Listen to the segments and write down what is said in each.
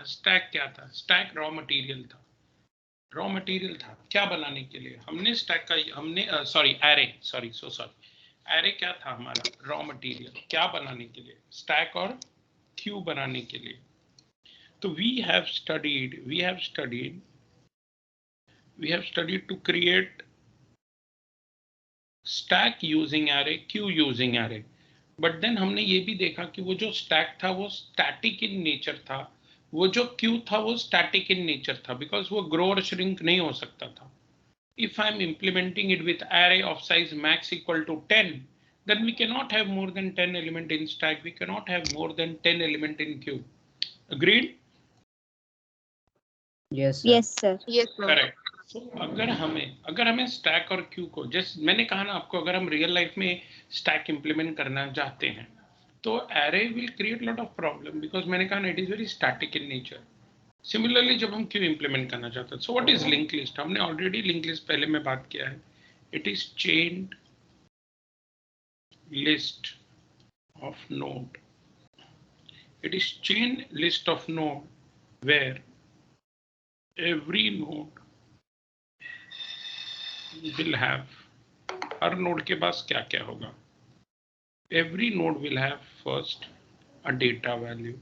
Stack क्या था? Stack raw material था। रॉ मटेरियल था क्या बनाने के लिए? हमने स्टैक का एरे क्या था हमारा? रॉ मटेरियल क्या बनाने के लिए? स्टैक और क्यू बनाने के लिए। तो we have studied to create stack using array, queue using array. But then हमने ये भी देखा कि वो जो स्टैक था वो स्टैटिक इन नेचर था, वो जो क्यू था वो स्टैटिक इन नेचर था, बिकॉज वो ग्रो और श्रिंक नहीं हो सकता था. If I'm implementing it with array of size max equal to 10, then we cannot have more than 10 element in stack. We cannot have more than 10 element in queue. Agreed? Yes, sir. Yes, sir. Yes, sir. Correct. So, अगर हमें stack और Q को, जैसे मैंने कहा ना आपको, अगर हम रियल लाइफ में स्टैक इंप्लीमेंट करना चाहते हैं तो array will create lot of problem, because मैंने कहा ना it is very static in nature. Similarly जब हम क्यू इंप्लीमेंट करना चाहते हैं, so what is link list? हमने ऑलरेडी लिंक लिस्ट पहले में बात किया है. It is chained list of node. It is chain list of node where every node will have, हर नोड के पास क्या क्या होगा? Every node will have first a data value.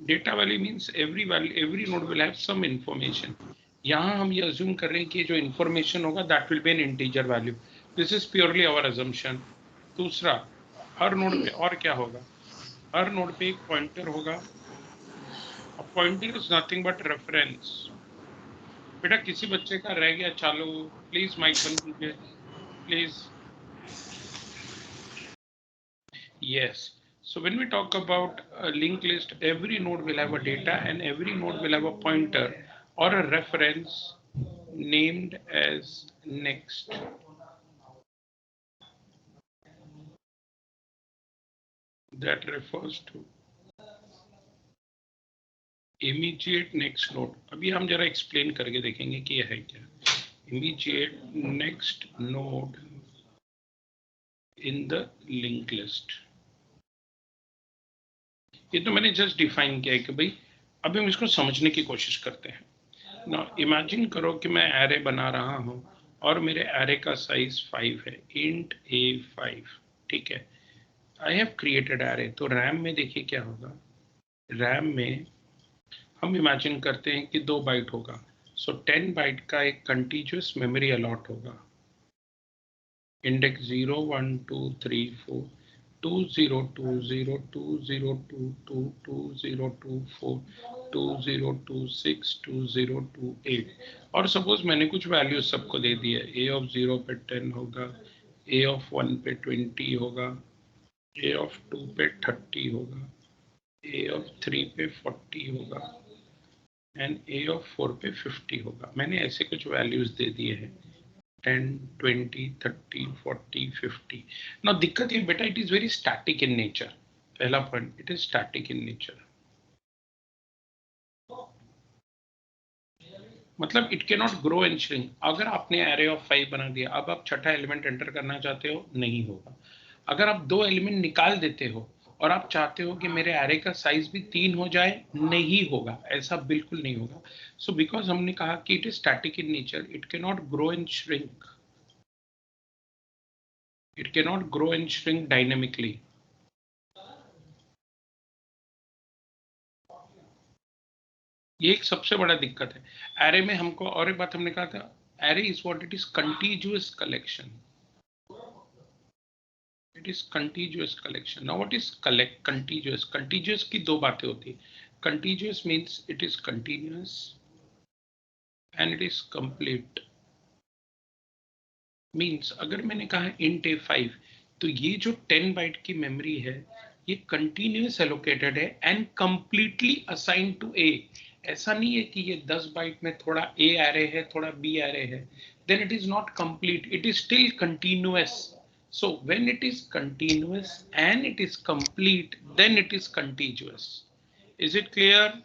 Data value means every node will have some information. यहाँ हम ये assume कर रहे हैं कि जो information होगा that will be an integer value. This is purely our assumption. दूसरा, हर नोड पे और क्या होगा? हर नोड पे एक पॉइंटर होगा. A pointer is nothing but reference. बेटा किसी बच्चे का रह गया चालू, प्लीज माइक बंद कीजिए please. Yes. So when we talk about a linked list, every node will have a data and every node will have a pointer or a reference named as next. That refers to immediate next node. अभी हम जरा explain करके देखेंगे कि यह है क्या. Immediate next node in the linked list. ये तो मैंने जस्ट डिफाइन किया है कि भाई अभी हम इसको समझने की कोशिश करते हैं. ना इमेजिन करो कि मैं एरे बना रहा हूं और मेरे एरे का साइज 5 है, int a5. ठीक है, आई हैव क्रिएटेड एरे. तो रैम में देखिए क्या होगा. रैम में हम इमेजिन करते हैं कि 2 बाइट होगा. सो 10 बाइट का एक कंटीन्यूअस मेमोरी अलॉट होगा. इंडेक्स 0 1 2 3 4 2020 2022 2024 2026 2028. और सपोज मैंने कुछ वैल्यूज सबको दे दी है. a ऑफ 0 पे 10 होगा, a ऑफ 1 पे 20 होगा, a ऑफ 2 पे 30 होगा, a ऑफ 3 पे 40 होगा एंड a ऑफ 4 पे 50 होगा. मैंने ऐसे कुछ वैल्यूज दे दिए हैं 10 20 30 40 50. नाउ दिक्कत ये बेटा, it is very static in nature. पहला point, it is static in nature. मतलब it can not grow and shrink. अगर आपने एरे ऑफ 5 बना दिया, अब आप छठा एलिमेंट एंटर करना चाहते हो, नहीं होगा. अगर आप 2 एलिमेंट निकाल देते हो और आप चाहते हो कि मेरे एरे का साइज भी 3 हो जाए, नहीं होगा. ऐसा बिल्कुल नहीं होगा. सो बिकॉज हमने कहा कि it is static in nature, it can not grow and shrink. It cannot grow and shrink dynamically. ये एक सबसे बड़ा दिक्कत है एरे में. हमको और एक बात हमने कहा था, array is what it is continuous collection. It is continuous collection. Now what is continuous? Continuous की 2 बातें होती है. Continuous means it is continuous and it is complete. Means अगर मैंने कहा int a5, तो ये जो 10 बाइट की मेमोरी है ये कंटिन्यूअस एलोकेटेड है and completely assigned to a. ऐसा नहीं है कि ये 10 बाइट में थोड़ा a एरे है थोड़ा b एरे है. Then it is not complete, it is still continuous. So when it is continuous and it is complete, then it is continuous. Is it clear?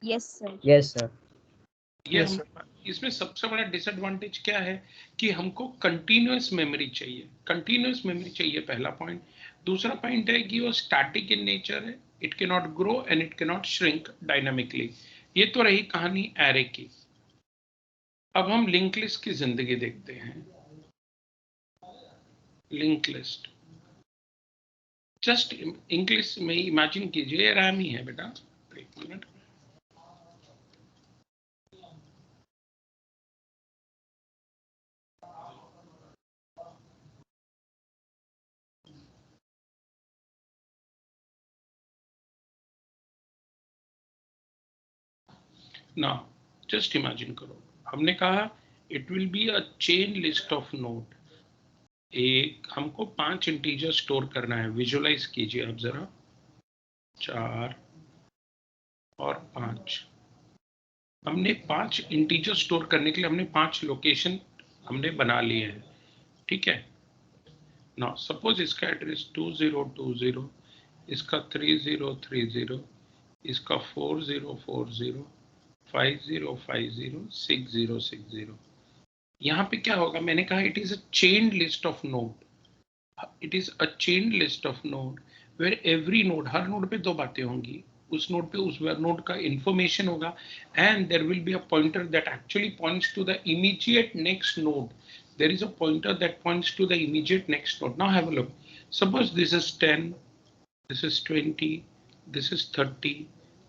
Yes, sir. Yes, sir. ये Yes, हम इसमें सबसे बड़ा disadvantage क्या है कि हमको continuous memory चाहिए, कंटिन्यूअस मेमोरी चाहिए, पहला पॉइंट। दूसरा पॉइंट है कि वो स्टैटिक इन नेचर है, it can not grow and it can not shrink dynamically. ये तो रही कहानी एरे की। अब हम लिंक लिस्ट की जिंदगी देखते हैं। लिंक लिस्ट जस्ट इंग्लिश में इमेजिन कीजिए, रैम ही है बेटा, एक मिनट। ना जस्ट इमेजिन करो, हमने कहा it will be a chain list of node. एक हमको 5 इंटीजर स्टोर करना है, विजुअलाइज कीजिए आप जरा, 4 और 5। हमने 5 इंटीजर स्टोर करने के लिए हमने 5 लोकेशन हमने बना लिए हैं, ठीक है। नाउ सपोज इसका एड्रेस 2020, इसका 3030, इसका 4040, 5050, 6060। यहाँ पे क्या होगा, मैंने कहा it is a chain list of node, it is a chain list of node where every node, हर नोड पे दो बातें होंगी, उस नोड पे उस नोड का इंफॉर्मेशन होगा, and there will be a pointer that actually points to the immediate next node. There is a pointer that points to the immediate next node. Now have a look. Suppose this is 10, this is 20, this is 30,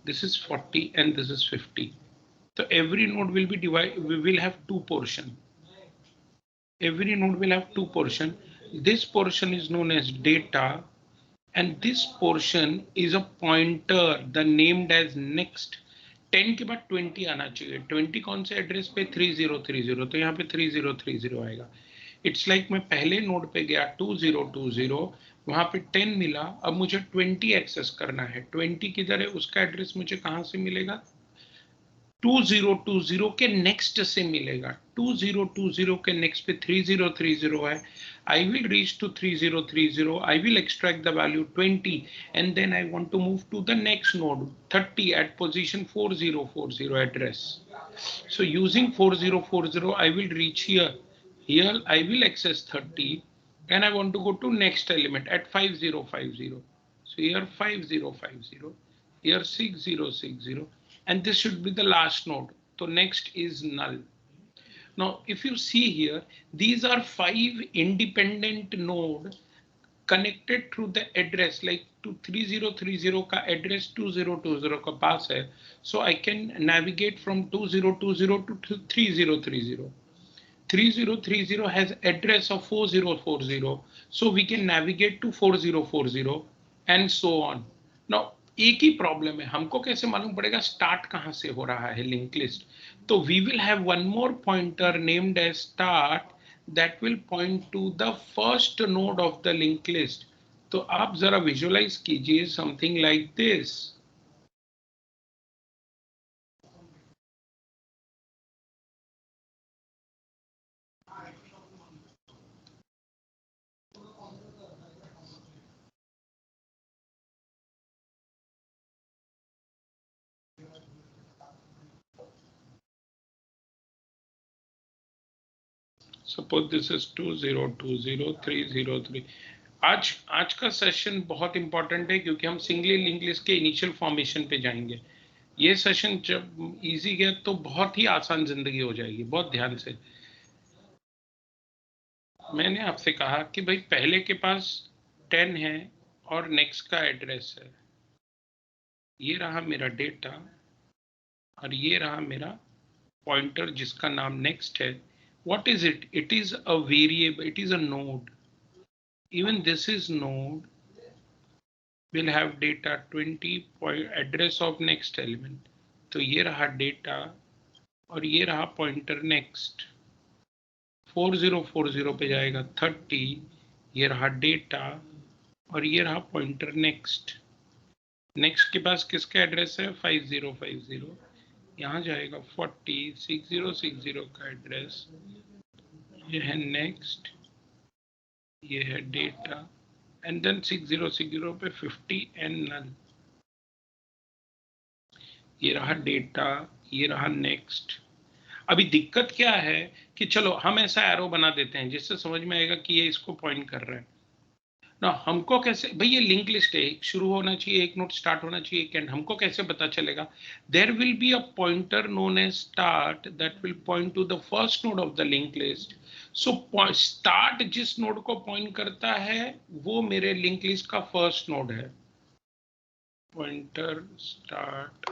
this is 40, and this is 50. So every node will be divided, we will have two portions. Every node will have two portions. This portion is known as data, and this portion is a pointer, the named as next। 10 के बाद 20 आना चाहिए, 20 कौन से address पे, 3030, तो यहाँ पे 3030 आएगा। इट्स लाइक मैं पहले नोड पे गया 2020, वहां पे 10 मिला, अब मुझे 20 एक्सेस करना है। 20 किधर है, उसका एड्रेस मुझे कहां से मिलेगा, 2020 के नेक्स्ट से मिलेगा। 2020 के नेक्स्ट पे 3030 है। I will reach to 3030, I will extract the value 20, and then I want to move to the next node 30 at position 4040 address. So using 4040 I will reach here, here I will access 30, and I want to go to next element at 5050. So here 5050, here 6060, and this should be the last node. So next is null. Now, if you see here, these are 5 independent nodes connected through the address, like to 3030 का address 2020 का पास है. So I can navigate from 2020 to 3030. 3030 has address of 4040, so we can navigate to 4040 and so on. Now एक ही problem है, हमको कैसे मालूम पड़ेगा start कहां से हो रहा है लिंक लिस्ट। तो we will have one more pointer named as start that will point to the first node of the link list. तो आप जरा विजुअलाइज कीजिए something like this. Suppose this is 2020303। आज का सेशन बहुत इंपॉर्टेंट है क्योंकि हम सिंगली लिंक लिस्ट के इनिशियल फॉर्मेशन पे जाएंगे। ये सेशन जब इजी गया तो बहुत ही आसान जिंदगी हो जाएगी। बहुत ध्यान से, मैंने आपसे कहा कि भाई पहले के पास 10 है और नेक्स्ट का एड्रेस है, ये रहा मेरा डेटा और ये रहा मेरा पॉइंटर जिसका नाम नेक्स्ट है। What is it, it is a variable, it is a node. Even this is node will have data 20 address of next element। तो ये रहा डेटा और ये रहा पॉइंटर नेक्स्ट। 4040 पे जाएगा 30, ये रहा डेटा और ये रहा पॉइंटर नेक्स्ट। नेक्स्ट के पास किसका एड्रेस है, 5050, यहाँ जाएगा 40, 6060 का एड्रेस, ये है नेक्स्ट, ये है डेटा, एंड देन 6060 पे 50 एंड नल। ये रहा डेटा, ये रहा नेक्स्ट। अभी दिक्कत क्या है कि चलो हम ऐसा एरो बना देते हैं जिससे समझ में आएगा कि ये इसको पॉइंट कर रहा है ना। हमको कैसे भाई, ये लिंक लिस्ट है, एक शुरू होना चाहिए, एक नोड स्टार्ट होना चाहिए, एक एंड, हमको कैसे पता चलेगा? There will be a pointer known as start that will point to the first node of the link list. So start जिस नोड को पॉइंट करता है वो मेरे लिंक लिस्ट का फर्स्ट नोड है। Pointer start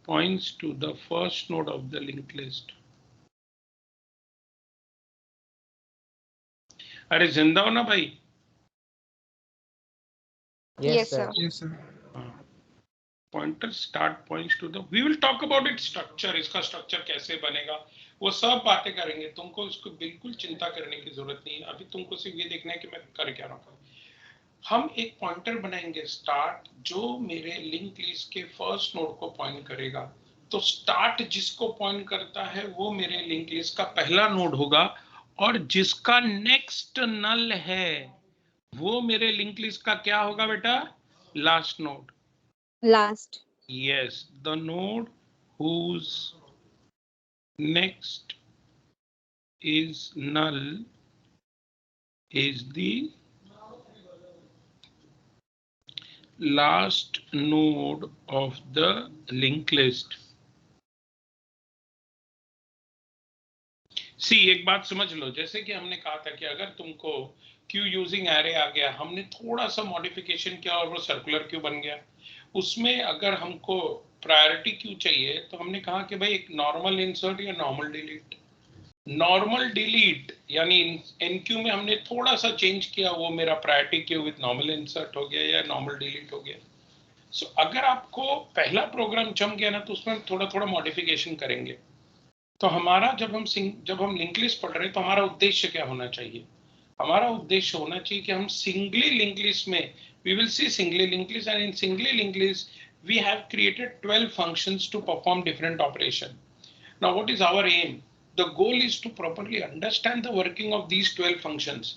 points to the first node of the linked list. अरे जिंदा हो ना भाई? Yes, sir. Yes, sir. Pointer start points to the, we will talk about its structure, इसका स्ट्रक्चर कैसे बनेगा वो सब बातें करेंगे। तुमको उसको बिल्कुल चिंता करने की जरूरत नहीं है, अभी तुमको सिर्फ ये देखना है कि मैं कर क्या रहा हूँ। हम एक पॉइंटर बनाएंगे स्टार्ट जो मेरे लिंक लिस्ट के फर्स्ट नोड को पॉइंट करेगा। तो स्टार्ट जिसको पॉइंट करता है वो मेरे लिंक लिस्ट का पहला नोड होगा, और जिसका नेक्स्ट नल है वो मेरे लिंक लिस्ट का क्या होगा बेटा? Last node. Last. Yes, the node whose next is null is the last node of the linked list. सी एक बात समझ लो, जैसे कि हमने कहा था कि अगर तुमको क्यू यूजिंग एरे आ गया, हमने थोड़ा सा मॉडिफिकेशन किया और वो सर्कुलर क्यू बन गया। उसमें अगर हमको प्रायोरिटी क्यू चाहिए तो हमने कहा कि भाई एक नॉर्मल इंसर्ट या नॉर्मल डिलीट। नॉर्मल डिलीट यानी एनक्यू में हमने थोड़ा सा चेंज किया, वो मेरा priority queue with normal insert हो गया या नॉर्मल डिलीट हो गया। सो अगर आपको पहला प्रोग्राम जम गया ना तो उसमें थोड़ा थोड़ा मॉडिफिकेशन करेंगे। तो हमारा जब हम लिंक लिस्ट पढ़ रहे हैं तो हमारा उद्देश्य क्या होना चाहिए? हमारा उद्देश्य होना चाहिए कि हम सिंगली लिंक लिस्ट में, we will see singly linked list, and in singly linked list we have created 12 functions to perform different operation. Now what is our aim? The goal is to properly understand the working of these 12 functions.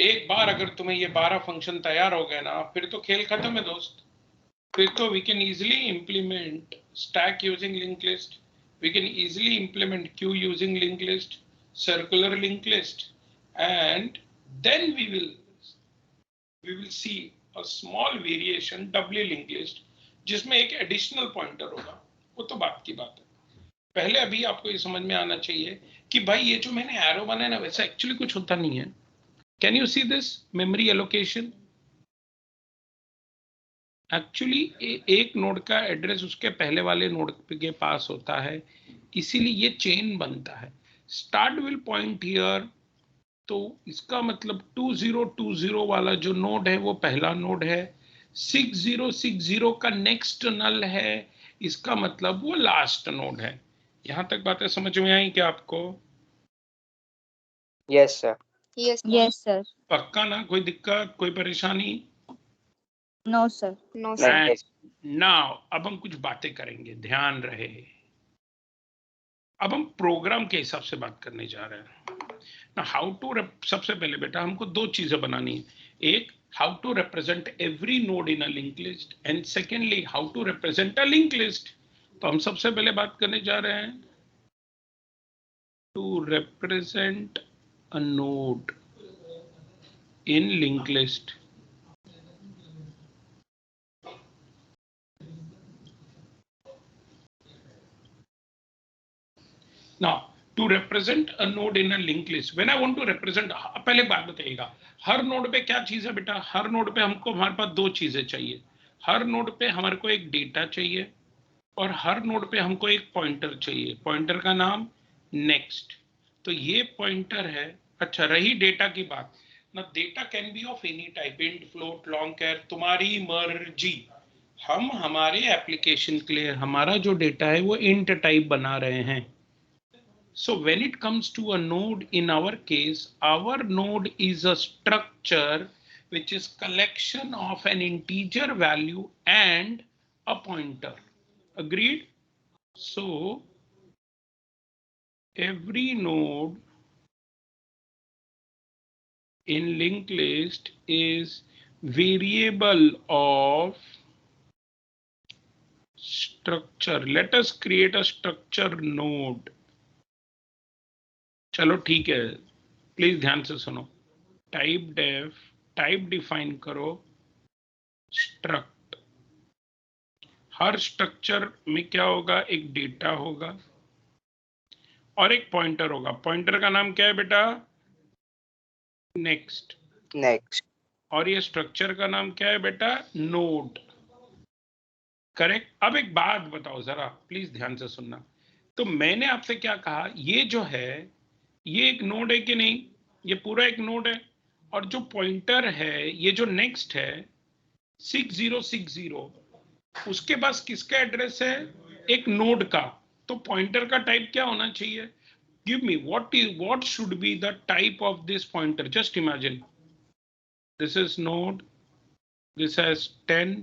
एक बार अगर तुम्हें ये 12 function तैयार हो गए ना, फिर तो खेल खत्म है दोस्त। फिर तो we can easily implement stack using linked list, we can easily implement queue using linked list, circular linked list, and then we will see a small variation doubly linked list जिसमें एक एडिशनल पॉइंटर होगा। वो तो बात की बात है। पहले अभी आपको ये समझ में आना चाहिए कि भाई ये जो मैंने एरो बनाया ना वैसा एक्चुअली कुछ होता नहीं है। Can you see this memory allocation? Actually एक नोड का एड्रेस उसके पहले वाले नोड के पास होता है, इसीलिए ये चेन बनता है। स्टार्ट विल पॉइंट हियर, तो इसका मतलब 2020 वाला जो नोड है वो पहला नोड है। 6060 का नेक्स्ट नल है, इसका मतलब वो लास्ट नोड है। यहां तक बातें समझ में आई क्या आपको? Yes, sir. Yes, sir. Yes, sir. पक्का ना? कोई दिक्कत, कोई परेशानी? No, sir. No, sir. Yes. Now अब हम कुछ बातें करेंगे, ध्यान रहे। अब हम प्रोग्राम के हिसाब से बात करने जा रहे हैं ना। हाउ टू, सबसे पहले बेटा हमको दो चीजें बनानी है। एक, how to represent every node in a link list, and secondly how to represent a link list. तो हम सबसे पहले बात करने जा रहे हैं to represent a node in link list. Now, to represent a node in a linked list, when I want to represent, पहले बात बताइएगा, हर नोड पे क्या चीज है बेटा? हर नोड पे हमको, हमारे पास दो चीजें चाहिए। हर नोड पे हमारे को एक डेटा चाहिए और हर नोड पे हमको एक पॉइंटर चाहिए। पॉइंटर का नाम नेक्स्ट। तो ये पॉइंटर है। अच्छा, रही डेटा की बात ना, data can be of any type, int, float, long char, तुम्हारी मर्जी। हम हमारे एप्लीकेशन के लिए हमारा जो डेटा है वो इंट टाइप बना रहे हैं। So when it comes to a node, in our case, our node is a structure which is collection of an integer value and a pointer. Agreed? So every node in linked list is variable of structure, let us create a structure node. चलो ठीक है, please ध्यान से सुनो। Type define करो struct. हर structure में क्या होगा, एक डेटा होगा और एक पॉइंटर होगा। पॉइंटर का नाम क्या है बेटा? नेक्स्ट। और ये स्ट्रक्चर का नाम क्या है बेटा? नोड। करेक्ट। अब एक बात बताओ जरा, प्लीज ध्यान से सुनना। तो मैंने आपसे क्या कहा, ये जो है ये एक नोड है कि नहीं? ये पूरा एक नोड है। और जो पॉइंटर है, ये जो नेक्स्ट है 6060, उसके पास किसका एड्रेस है? एक नोड का। तो पॉइंटर का टाइप क्या होना चाहिए? Give me what should be the type of this pointer? Just imagine, this is node, this has 10,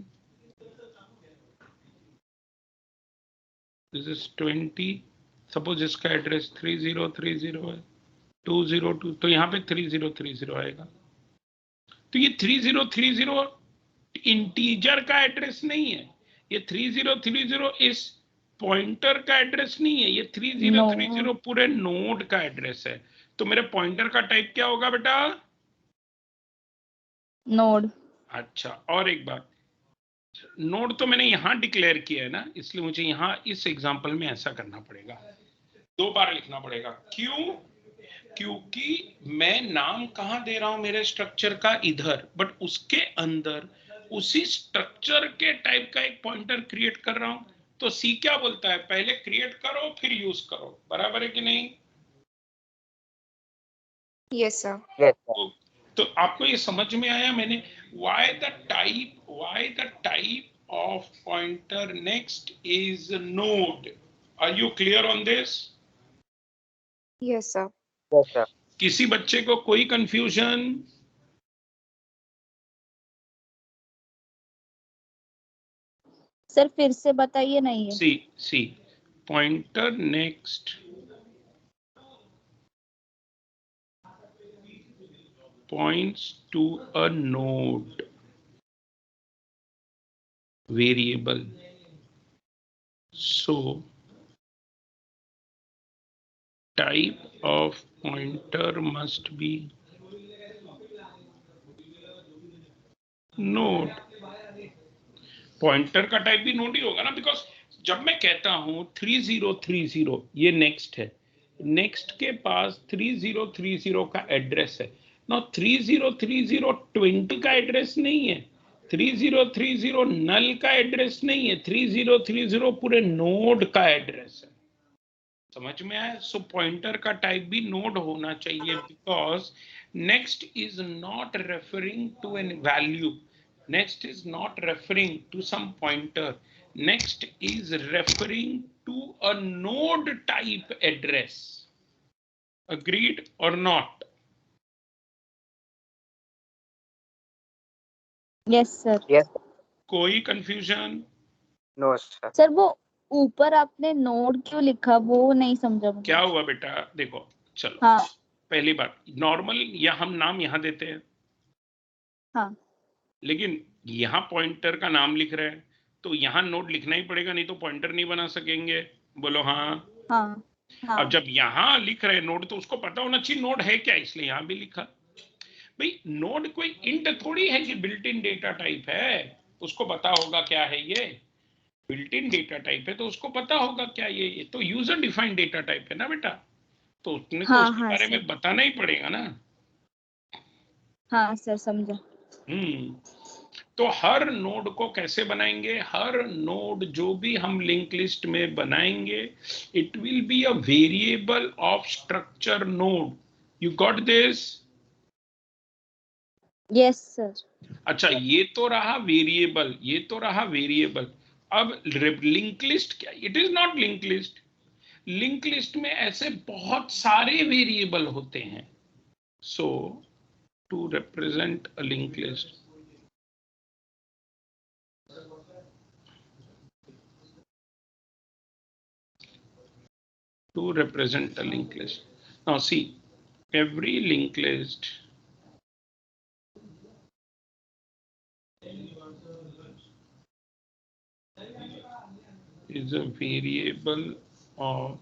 this is 20, suppose इसका एड्रेस 3030 है, 202, तो यहाँ पे 3030 आएगा। तो ये 3030 इंटीजर का एड्रेस नहीं है, ये 3030 इस पॉइंटर का एड्रेस नहीं है, ये 3030 पूरे नोड का एड्रेस है। तो मेरे पॉइंटर का टाइप क्या होगा बेटा? नोड। अच्छा, और एक बात, नोड तो मैंने यहां डिक्लेयर किया है ना, इसलिए मुझे यहां इस एग्जांपल में ऐसा करना पड़ेगा, 2 बार लिखना पड़ेगा। क्यों? क्योंकि मैं नाम कहां दे रहा हूं मेरे स्ट्रक्चर का? इधर, बट उसके अंदर उसी स्ट्रक्चर के टाइप का एक पॉइंटर क्रिएट कर रहा हूं। तो सी क्या बोलता है? पहले क्रिएट करो फिर यूज करो। बराबर है कि नहीं? Yes, sir. तो आपको ये समझ में आया मैंने why the type of pointer next is node? Are you clear on this? Yes, sir. किसी बच्चे को कोई कंफ्यूजन? सर फिर से बताइए। नहीं है। C pointer next points to a node variable, so type of pointer must be node। Pointer का टाइप भी नोड ही होगा ना, बिकॉज जब मैं कहता हूं 3030 ये नेक्स्ट है, नेक्स्ट के पास 3030 का एड्रेस है ना। 3030 20 का एड्रेस नहीं है, 3030 नल का एड्रेस नहीं है, 3030 पूरे नोड का एड्रेस है। समझ में आया? सो पॉइंटर का टाइप भी नोड होना चाहिए, because next is not referring to an value, next is not referring to some pointer, next is referring to a node type address। Agreed or not? Yes sir. कोई confusion? No sir. Sir वो ऊपर आपने node क्यों लिखा, वो नहीं समझा मुझे। क्या हुआ बेटा? देखो, चलो हाँ पहली बात, नॉर्मल या हम नाम यहां देते हैं, हाँ लेकिन यहां पॉइंटर का नाम लिख रहे हैं, तो यहां नोड लिखना ही पड़ेगा, नहीं तो पॉइंटर नहीं बना सकेंगे। बोलो हाँ। हाँ हाँ। अब जब यहां लिख रहे नोड, तो उसको पता होना चाहिए नोड है क्या, इसलिए यहां भी लिखा। भाई नोड कोई इंट थोड़ी है कि बिल्ट इन डेटा टाइप है, उसको पता होगा क्या है ये। बिल्ट इन डेटा टाइप है तो उसको पता होगा क्या ये तो यूजर डिफाइंड डेटा टाइप है ना बेटा, तो उसने को हाँ उसके हाँ बारे सर। में बताना ही पड़ेगा ना। हाँ सर समझा। तो हर नोड को कैसे बनाएंगे? हर नोड जो भी हम लिंक लिस्ट में बनाएंगे, it will be a variable of structure node. You got this? Yes sir. अच्छा, ये तो रहा वेरिएबल, ये तो रहा वेरिएबल। अब लिंक लिस्ट क्या? It is not link list. Link list में ऐसे बहुत सारे वेरिएबल होते हैं। So to represent a link list, to represent a linked list. Now see, every linked list is a variable of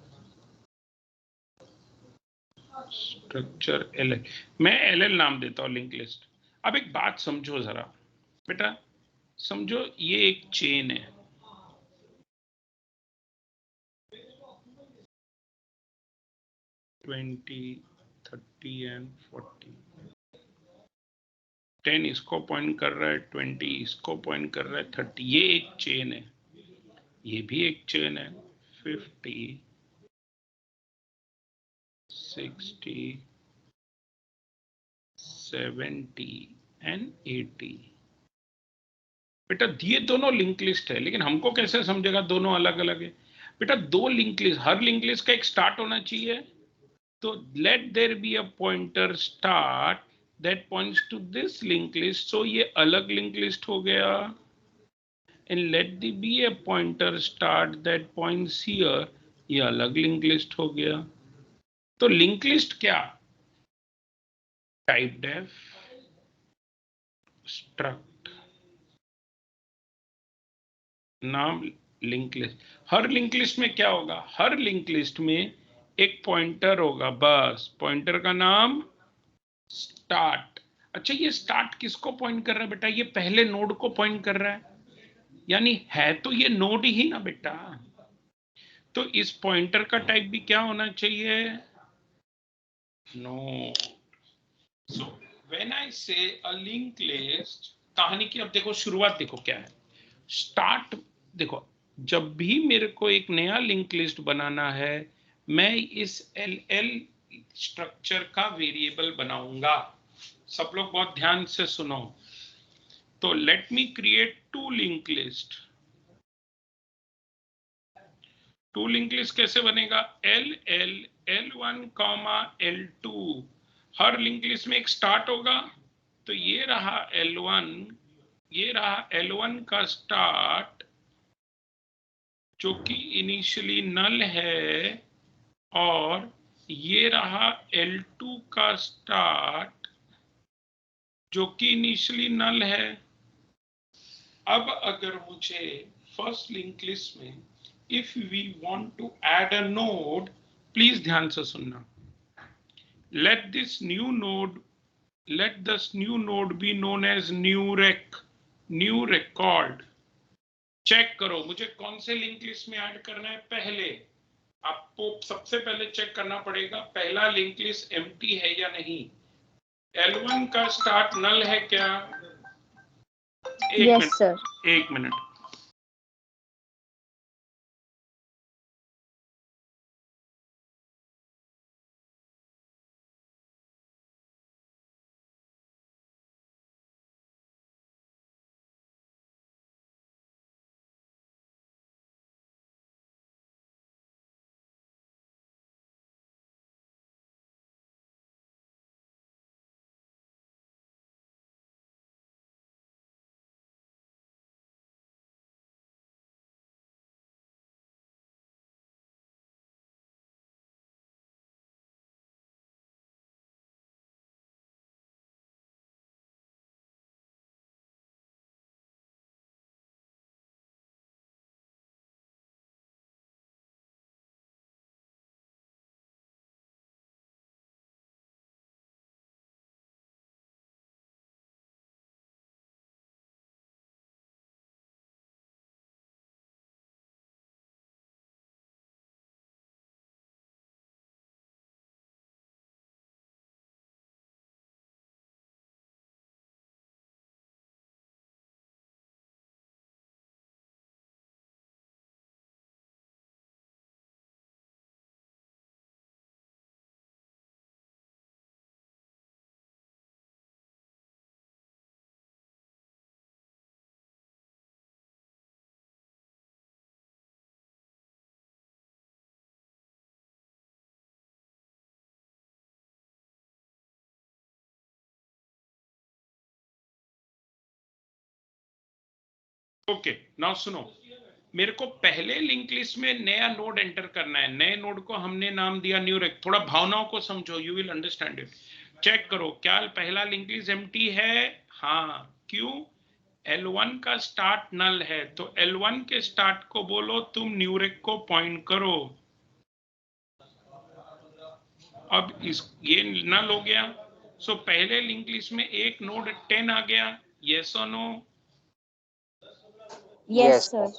structure LL. मैं LL नाम देता हूँ लिंक लिस्ट। अब एक बात समझो जरा बेटा, समझो ये एक चेन है, ट्वेंटी 30 एंड 40, 10 इसको पॉइंट कर रहा है, 20 इसको पॉइंट कर रहा है, 30, ये एक चेन है, ये भी एक चेन है, 50, 60, 70 एंड 80। बेटा ये दोनों लिंक लिस्ट है, लेकिन हमको कैसे समझेगा दोनों अलग अलग है? बेटा दो लिंक लिस्ट, हर लिंक लिस्ट का एक स्टार्ट होना चाहिए, तो let there be a pointer start that points to this link list, so ये अलग लिंक लिस्ट हो गया, and let the be a pointer start that points here, ये अलग लिंक लिस्ट हो गया। तो लिंक लिस्ट क्या? टाइप डेफ स्ट्रक्ट नाम लिंक लिस्ट। हर लिंक लिस्ट में क्या होगा? हर लिंक लिस्ट में एक पॉइंटर होगा, बस पॉइंटर का नाम स्टार्ट। अच्छा ये स्टार्ट किसको पॉइंट कर रहा है बेटा? ये पहले नोड को पॉइंट कर रहा है, यानी है तो ये नोड ही ना बेटा। तो इस पॉइंटर का टाइप भी क्या होना चाहिए? नोड। सो व्हेन आई से अ लिंक लिस्ट, कहानी की अब देखो शुरुआत, देखो क्या है स्टार्ट। देखो जब भी मेरे को एक नया लिंक लिस्ट बनाना है, मैं इस LL स्ट्रक्चर का वेरिएबल बनाऊंगा। सब लोग बहुत ध्यान से सुनो। तो let me create two link list. Two link list कैसे बनेगा? LL L1 L2, हर लिंक लिस्ट में एक स्टार्ट होगा, तो ये रहा L1, ये रहा L1 का स्टार्ट जो कि इनिशियली नल है, और ये रहा L2 का स्टार्ट जो कि इनिशियली नल है। अब अगर मुझे फर्स्ट लिंक लिस्ट में if we want to add a node, please ध्यान से सुनना, let this new node, let this new node be known as new rec, new record। Check करो मुझे कौन से लिंक लिस्ट में ऐड करना है। पहले आपको सबसे पहले चेक करना पड़ेगा पहला लिंक लिस्ट एम्प्टी है या नहीं। L1 का स्टार्ट नल है क्या? Yes sir. एक मिनट। ओके नाउ सुनो, मेरे को पहले लिंक लिस्ट में नया नोड एंटर करना है। नए नोड को हमने नाम दिया न्यू रेक। थोड़ा भावनाओं को समझो, you will understand it. Check करो क्या पहला लिंक लिस्ट एम्प्टी है? हाँ। क्यों? L1 का स्टार्ट नल है तो L1 के स्टार्ट को बोलो तुम न्यूरेक को पॉइंट करो। अब इस ये नल हो गया, सो पहले लिंक लिस्ट में एक नोड 10 आ गया, यस और नो? Yes sir.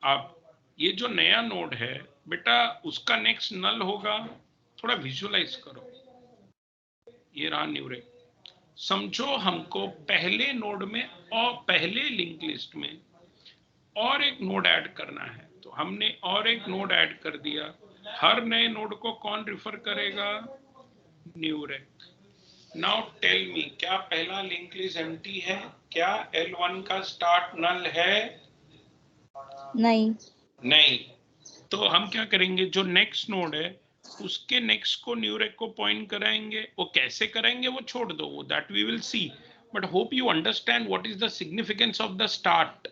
अब ये जो नया नोड है बेटा उसका नेक्स्ट नल होगा, थोड़ा विजुअलाइज करो। ये रहा न्यूरेक। समझो हमको पहले नोड में और पहले लिंक लिस्ट में और एक नोड ऐड करना है, तो हमने और एक नोड ऐड कर दिया। हर नए नोड को कौन रिफर करेगा? न्यूरेक। नाउ टेल मी, क्या पहला लिंक लिस्ट एम्प्टी है? क्या L1 का स्टार्ट नल है? नहीं। नहीं। तो हम क्या करेंगे, जो नेक्स्ट नोड है उसके नेक्स्ट को न्यूरेक को पॉइंट कराएंगे। वो कैसे कराएंगे वो छोड़ दो, वो that we will see, but hope you understand what is the significance of the start.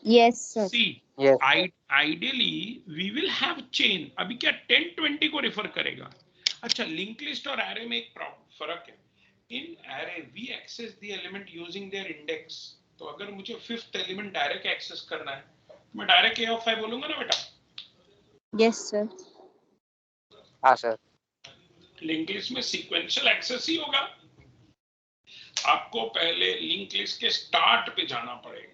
Yes sir. See ideally we will have chain. अभी क्या 10 20 को रिफर करेगा? अच्छा, लिंक लिस्ट और एरे में एक फर्क है। In array we access the element using their index. तो अगर मुझे फिफ्थ एलिमेंट डायरेक्ट एक्सेस करना है तो मैं डायरेक्ट ए ऑफ 5 बोलूंगा ना बेटा? Yes sir. हाँ सर। लिंक लिस्ट में सीक्वेंशियल एक्सेस ही होगा। आपको पहले लिंक लिस्ट के स्टार्ट पे जाना पड़ेगा।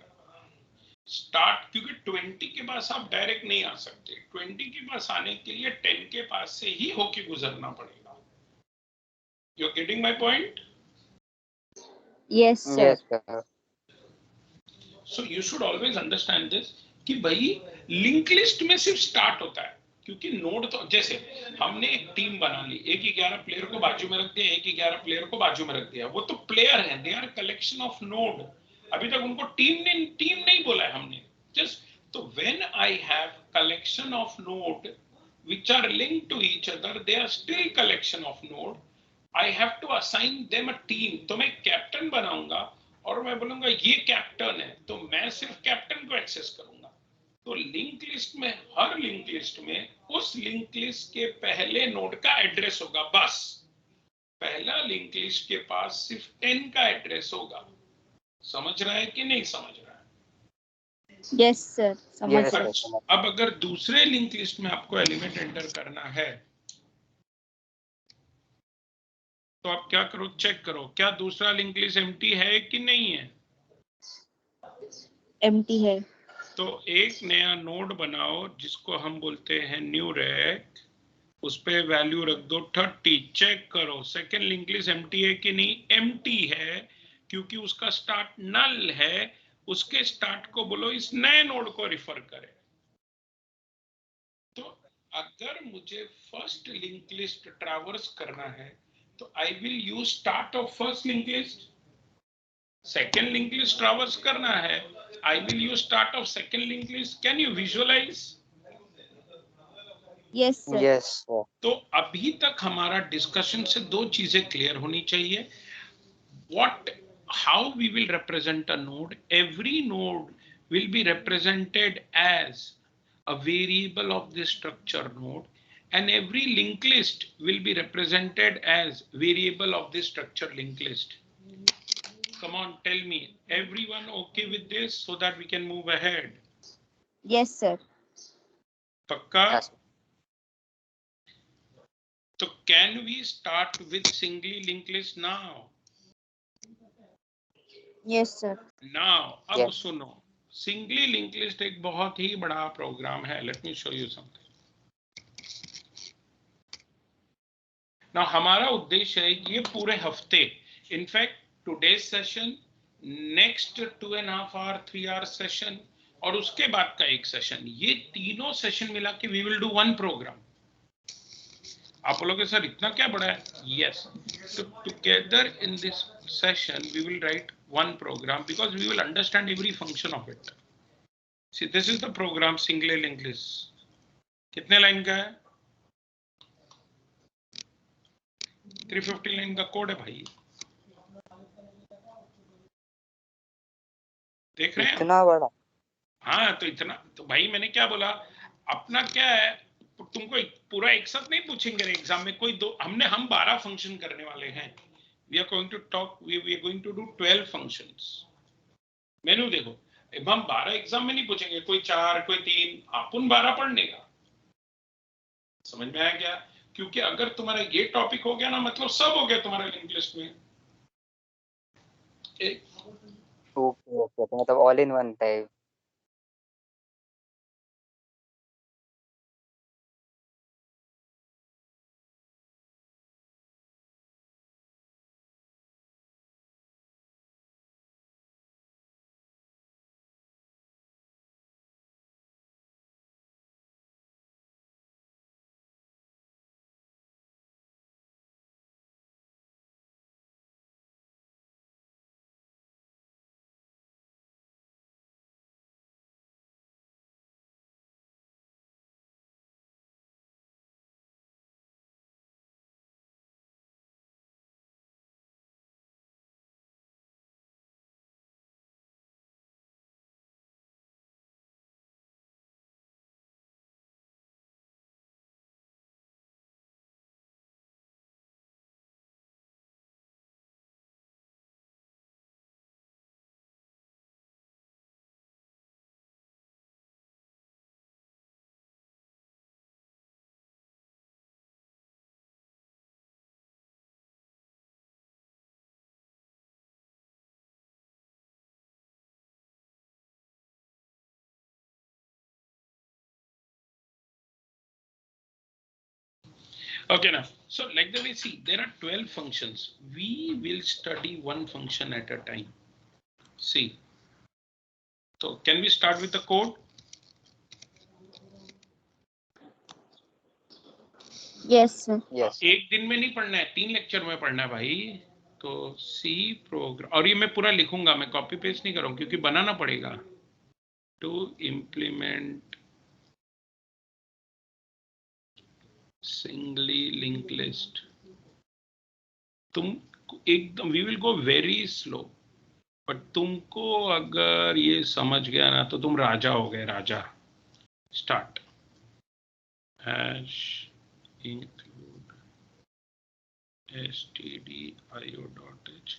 स्टार्ट, क्योंकि 20 के पास आप डायरेक्ट नहीं आ सकते। 20 के पास आने के लिए 10 के पास से ही होके गुजरना पड़ेगा। You are getting my point? Yes sir. So you should always understand this कि भाई लिंक लिस्ट में सिर्फ स्टार्ट होता है, क्योंकि नोड तो जैसे हमने एक टीम बना ली, एक 11 प्लेयर को बाजू में रख दिया, एक 11 प्लेयर को बाजू में रख दिया, वो तो प्लेयर हैं, they are collection of node. अभी तक उनको टीम नहीं बोला है हमने, जस्ट। तो when I have collection of node which are linked to each other, they are still collection of node. I have to assign them a team. तो मैं कैप्टन बनाऊंगा और मैं बोलूंगा ये कैप्टन है, तो मैं सिर्फ कैप्टन को एक्सेस करूंगा। तो लिंक लिस्ट में, हर लिंक लिस्ट में उस लिंक लिस्ट के पहले नोड का एड्रेस होगा, बस। पहला लिंक लिस्ट के पास सिर्फ 10 का एड्रेस होगा। समझ रहा है कि नहीं समझ रहा है? यस सर, समझ रहा हूं। अब अगर दूसरे लिंक लिस्ट में आपको एलिमेंट एंटर करना है तो आप क्या करो, चेक करो क्या दूसरा लिंक लिस्ट एम्प्टी है कि नहीं है। एम्प्टी है। तो एक नया नोड बनाओ जिसको हम बोलते हैं न्यूरेक, उस पे वैल्यू रख दो 30। चेक करो सेकेंड लिंक लिस्ट एम्प्टी है कि नहीं। एम्प्टी है, क्योंकि उसका स्टार्ट नल है। उसके स्टार्ट को बोलो इस नए नोड को रिफर करे। तो अगर मुझे फर्स्ट लिंक लिस्ट ट्रैवर्स करना है तो I will use start of first link list. Second link list traverse करना है, I will use start of second link list. Can you visualize? Yes sir. Yes sir. तो अभी तक हमारा discussion से दो चीजें क्लियर होनी चाहिए। What, how we will represent a node? Every node will be represented as a variable of the structure node, and every linked list will be represented as variable of the structure linked list. Come on, tell me, everyone okay with this so that we can move ahead? Yes sir. Pakka? Yes. So can we start with singly linked list now? Yes sir. Now, अब Yes. सुनो, singly link list एक बहुत ही बड़ा program है। Let me show you something. Now हमारा उद्देश्य है ये पूरे हफ्ते, in fact today session, next 2.5 hour 3 hour session और उसके बाद का एक सेशन, ये तीनों सेशन मिला के we will do one program. आप बोलोगे सर इतना क्या बड़ा है? Yes, so together in this session we will write one program because we will understand every function of it. See, this is the program single linked list. कितने line का है? 350 line का कोड है भाई, देख रहे हैं? इतना बड़ा? हाँ, तो इतना, तो भाई मैंने क्या बोला, अपना क्या है, तुमको पूरा एक साथ नहीं पूछेंगे एग्जाम में, कोई दो, हम 12 फंक्शन करने वाले हैं। we are going to talk, we are going to do 12 functions. मेनू देखो, अब हम 12 एग्जाम में नहीं पूछेंगे, कोई 4 कोई 3, अपन 12 पढ़ने का। समझ में आया क्या? क्योंकि अगर तुम्हारा ये टॉपिक हो गया ना, मतलब सब हो गया तुम्हारा लिंक लिस्ट में। ओके ओके, तो मतलब all in one type. Okay, now, so like the way, see, there are 12 functions. We will study one function at a time. See, so can we start with the code? Yes, sir. Yes एक दिन में नहीं पढ़ना है, 3 lecture में पढ़ना है भाई। तो सी प्रोग्राम, और ये मैं पूरा लिखूंगा, मैं कॉपी पेस्ट नहीं करूँ क्योंकि बनाना पड़ेगा। To implement singly link list, तुम एकदम, we will go very slow, but तुमको अगर ये समझ गया ना तो तुम राजा हो गए, राजा। Start hash include stdio.h।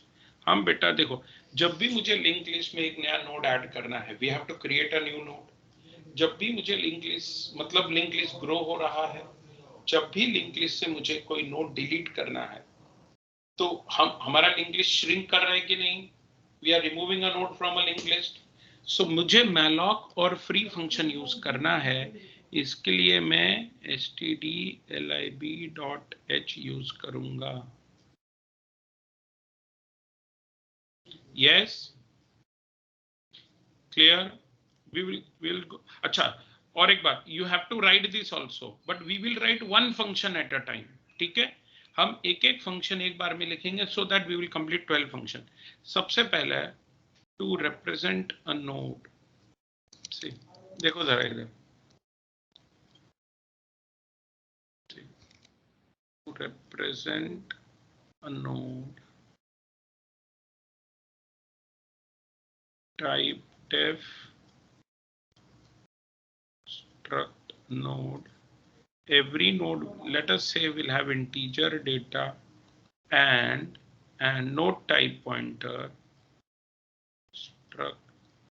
हम बेटा देखो, जब भी मुझे लिंक लिस्ट में एक नया नोड ऐड करना है, we have to create a new node. जब भी मुझे लिंक लिस्ट, मतलब लिंक लिस्ट ग्रो हो रहा है, जब भी लिंक लिस्ट से मुझे कोई नोड डिलीट करना है, तो हमारा लिंक लिस्ट श्रिंक कर रहा है कि नहीं? We are removing a node from a link list. So मुझे मैलॉक और फ्री फंक्शन यूज करना है। इसके लिए मैं stdlib.h यूज करूंगा। Yes, clear? We will go. अच्छा, और एक बात, you have to write this also, but we will write one function at a time. ठीक है, हम एक एक फंक्शन एक बार में लिखेंगे, so that we will complete 12 function. सबसे पहले टू रिप्रेजेंट अ नोड, देखो जरा इधर, to represent a node, type def struct node. Every node, let us say, will have integer data and node type pointer, struct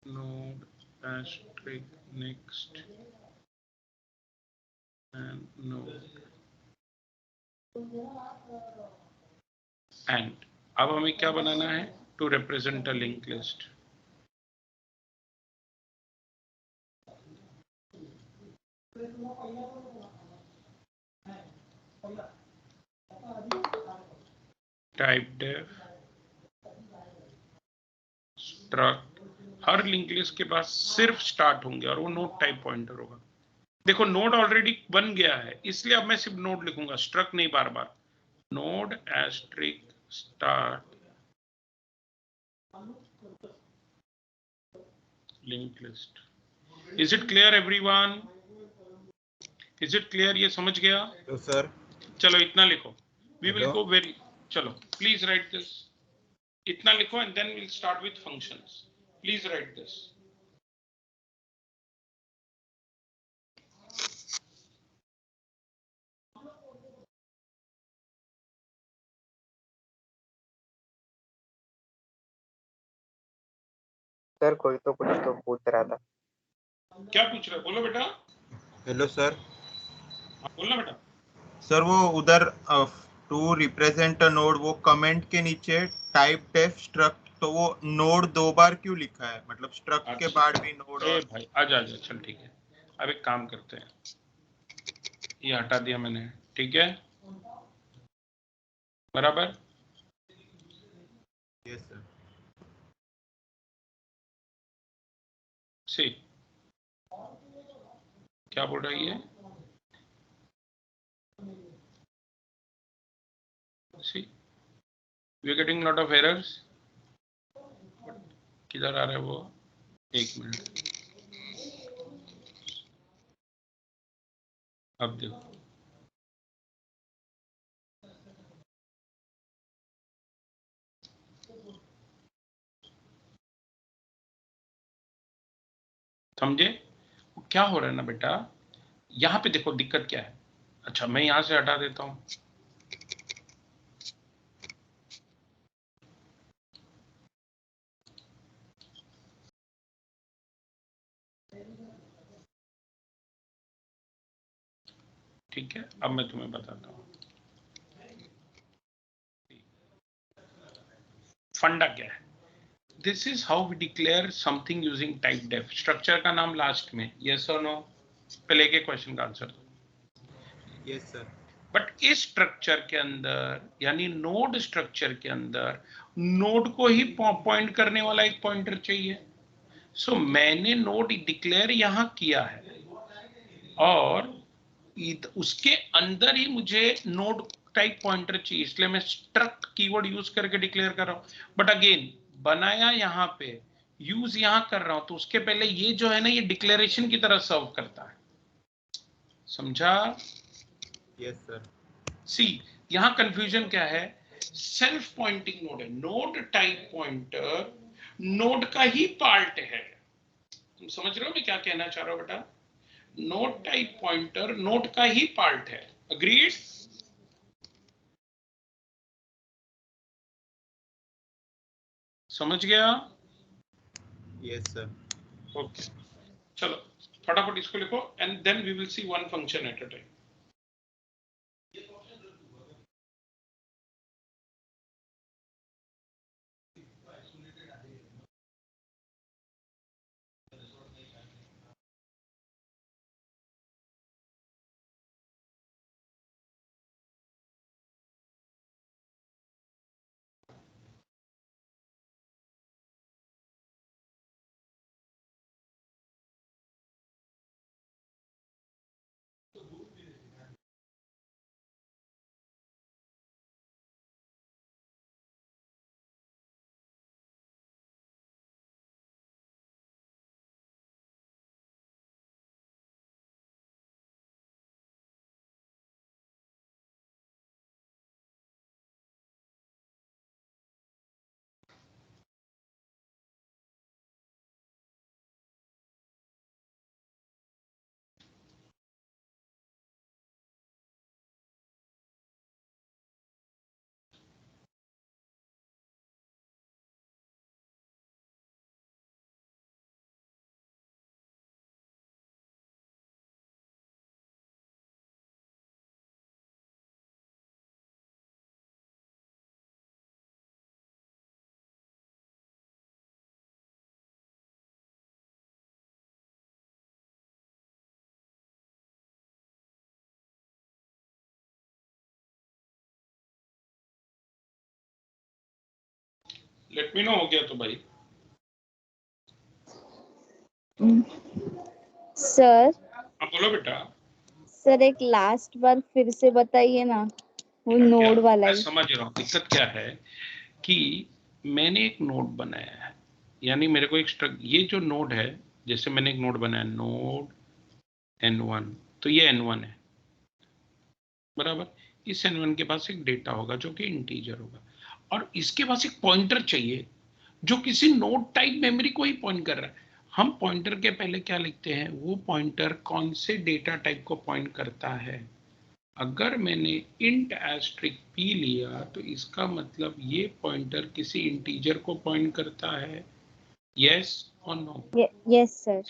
node asterisk next and node, and अब हमें क्या बनाना है? To represent a linked list. Type def struct, her link list के पास सिर्फ start होंगे और वो node type pointer होगा। देखो नोड ऑलरेडी बन गया है, इसलिए अब मैं सिर्फ नोड लिखूंगा, स्ट्रक्ट नहीं बार बार। Node asterisk start link list. Is it clear everyone? Is it clear? ये समझ गया? Yes, sir. चलो इतना लिखो, we will Hello? Go very, चलो प्लीज राइट दिस, इतना लिखो and then will start with functions. Please write this. Sir कोई तो कुछ तो पूछ रहा था। क्या पूछ रहे हो? बोलो बेटा। Hello sir. हाँ, बोलना बेटा। सर वो उधर टू रिप्रेजेंट अ नोड, वो कमेंट के नीचे टाइप डेफ स्ट्रक्ट, तो वो नोड 2 बार क्यों लिखा है? मतलब स्ट्रक्ट के बाद भी नोड ए और भाई आजा आजा, चल ठीक है। अब एक काम करते हैं, ये हटा दिया मैंने, ठीक है बराबर। Yes sir. सी क्या बोल रही है? See we are getting lot of errors. किधर आ रहा है वो? एक मिनट, अब देखो। समझे क्या हो रहा है ना बेटा? यहां पे देखो दिक्कत क्या है। अच्छा मैं यहां से हटा देता हूं। ठीक है, अब मैं तुम्हें बताता हूं फंडा क्या है। This is how we declare something using typedef. Structure का नाम लास्ट में, यस और नो? पहले के क्वेश्चन का आंसर दो। Yes sir. बट इस स्ट्रक्चर के अंदर, यानी नोड स्ट्रक्चर के अंदर, नोड को ही पॉइंट करने वाला एक पॉइंटर चाहिए। सो मैंने नोड डिक्लेयर यहां किया है और उसके अंदर ही मुझे नोड टाइप पॉइंटर चाहिए, इसलिए मैं स्ट्रक्ट कीवर्ड यूज करके डिक्लेयर कर रहा हूं। बट अगेन बनाया यहां पे, यूज यहां कर रहा हूं, तो उसके पहले ये जो है ना, ये डिक्लेरेशन की तरह सर्व करता है। समझा? Yes sir. सी यहां कंफ्यूजन क्या है? सेल्फ पॉइंटिंग नोड है, नोड टाइप पॉइंटर नोड का ही पार्ट है। तुम समझ रहे हो मैं क्या कहना चाह रहा हूं बेटा? नोड टाइप पॉइंटर नोड का ही पार्ट है। अग्रीड? समझ गया? Yes sir. ओके चलो फटाफट इसको लिखो and then we will see one function at a time. Let me know हो गया तो भाई। सर हाँ बोलो बेटा। सर एक लास्ट बार फिर से बताइए ना, वो नोड वाला मैं ही। समझ रहा हूँ दिक्कत क्या है कि मैंने एक नोड बनाया है, यानी मेरे को एक ये जो नोड है, जैसे मैंने एक नोड बनाया नोड n1, तो ये n1 है बराबर। इस n1 के पास एक डेटा होगा जो कि इंटीजर होगा, और इसके पास एक पॉइंटर चाहिए जो किसी नोड टाइप मेमोरी को ही पॉइंट कर रहा है। हम पॉइंटर के पहले क्या लिखते हैं? वो पॉइंटर कौन से डेटा टाइप को पॉइंट करता है। अगर मैंने int एस्ट्रिक p लिया तो इसका मतलब ये पॉइंटर किसी इंटीजर को पॉइंट करता है। यस और नो? Yes sir.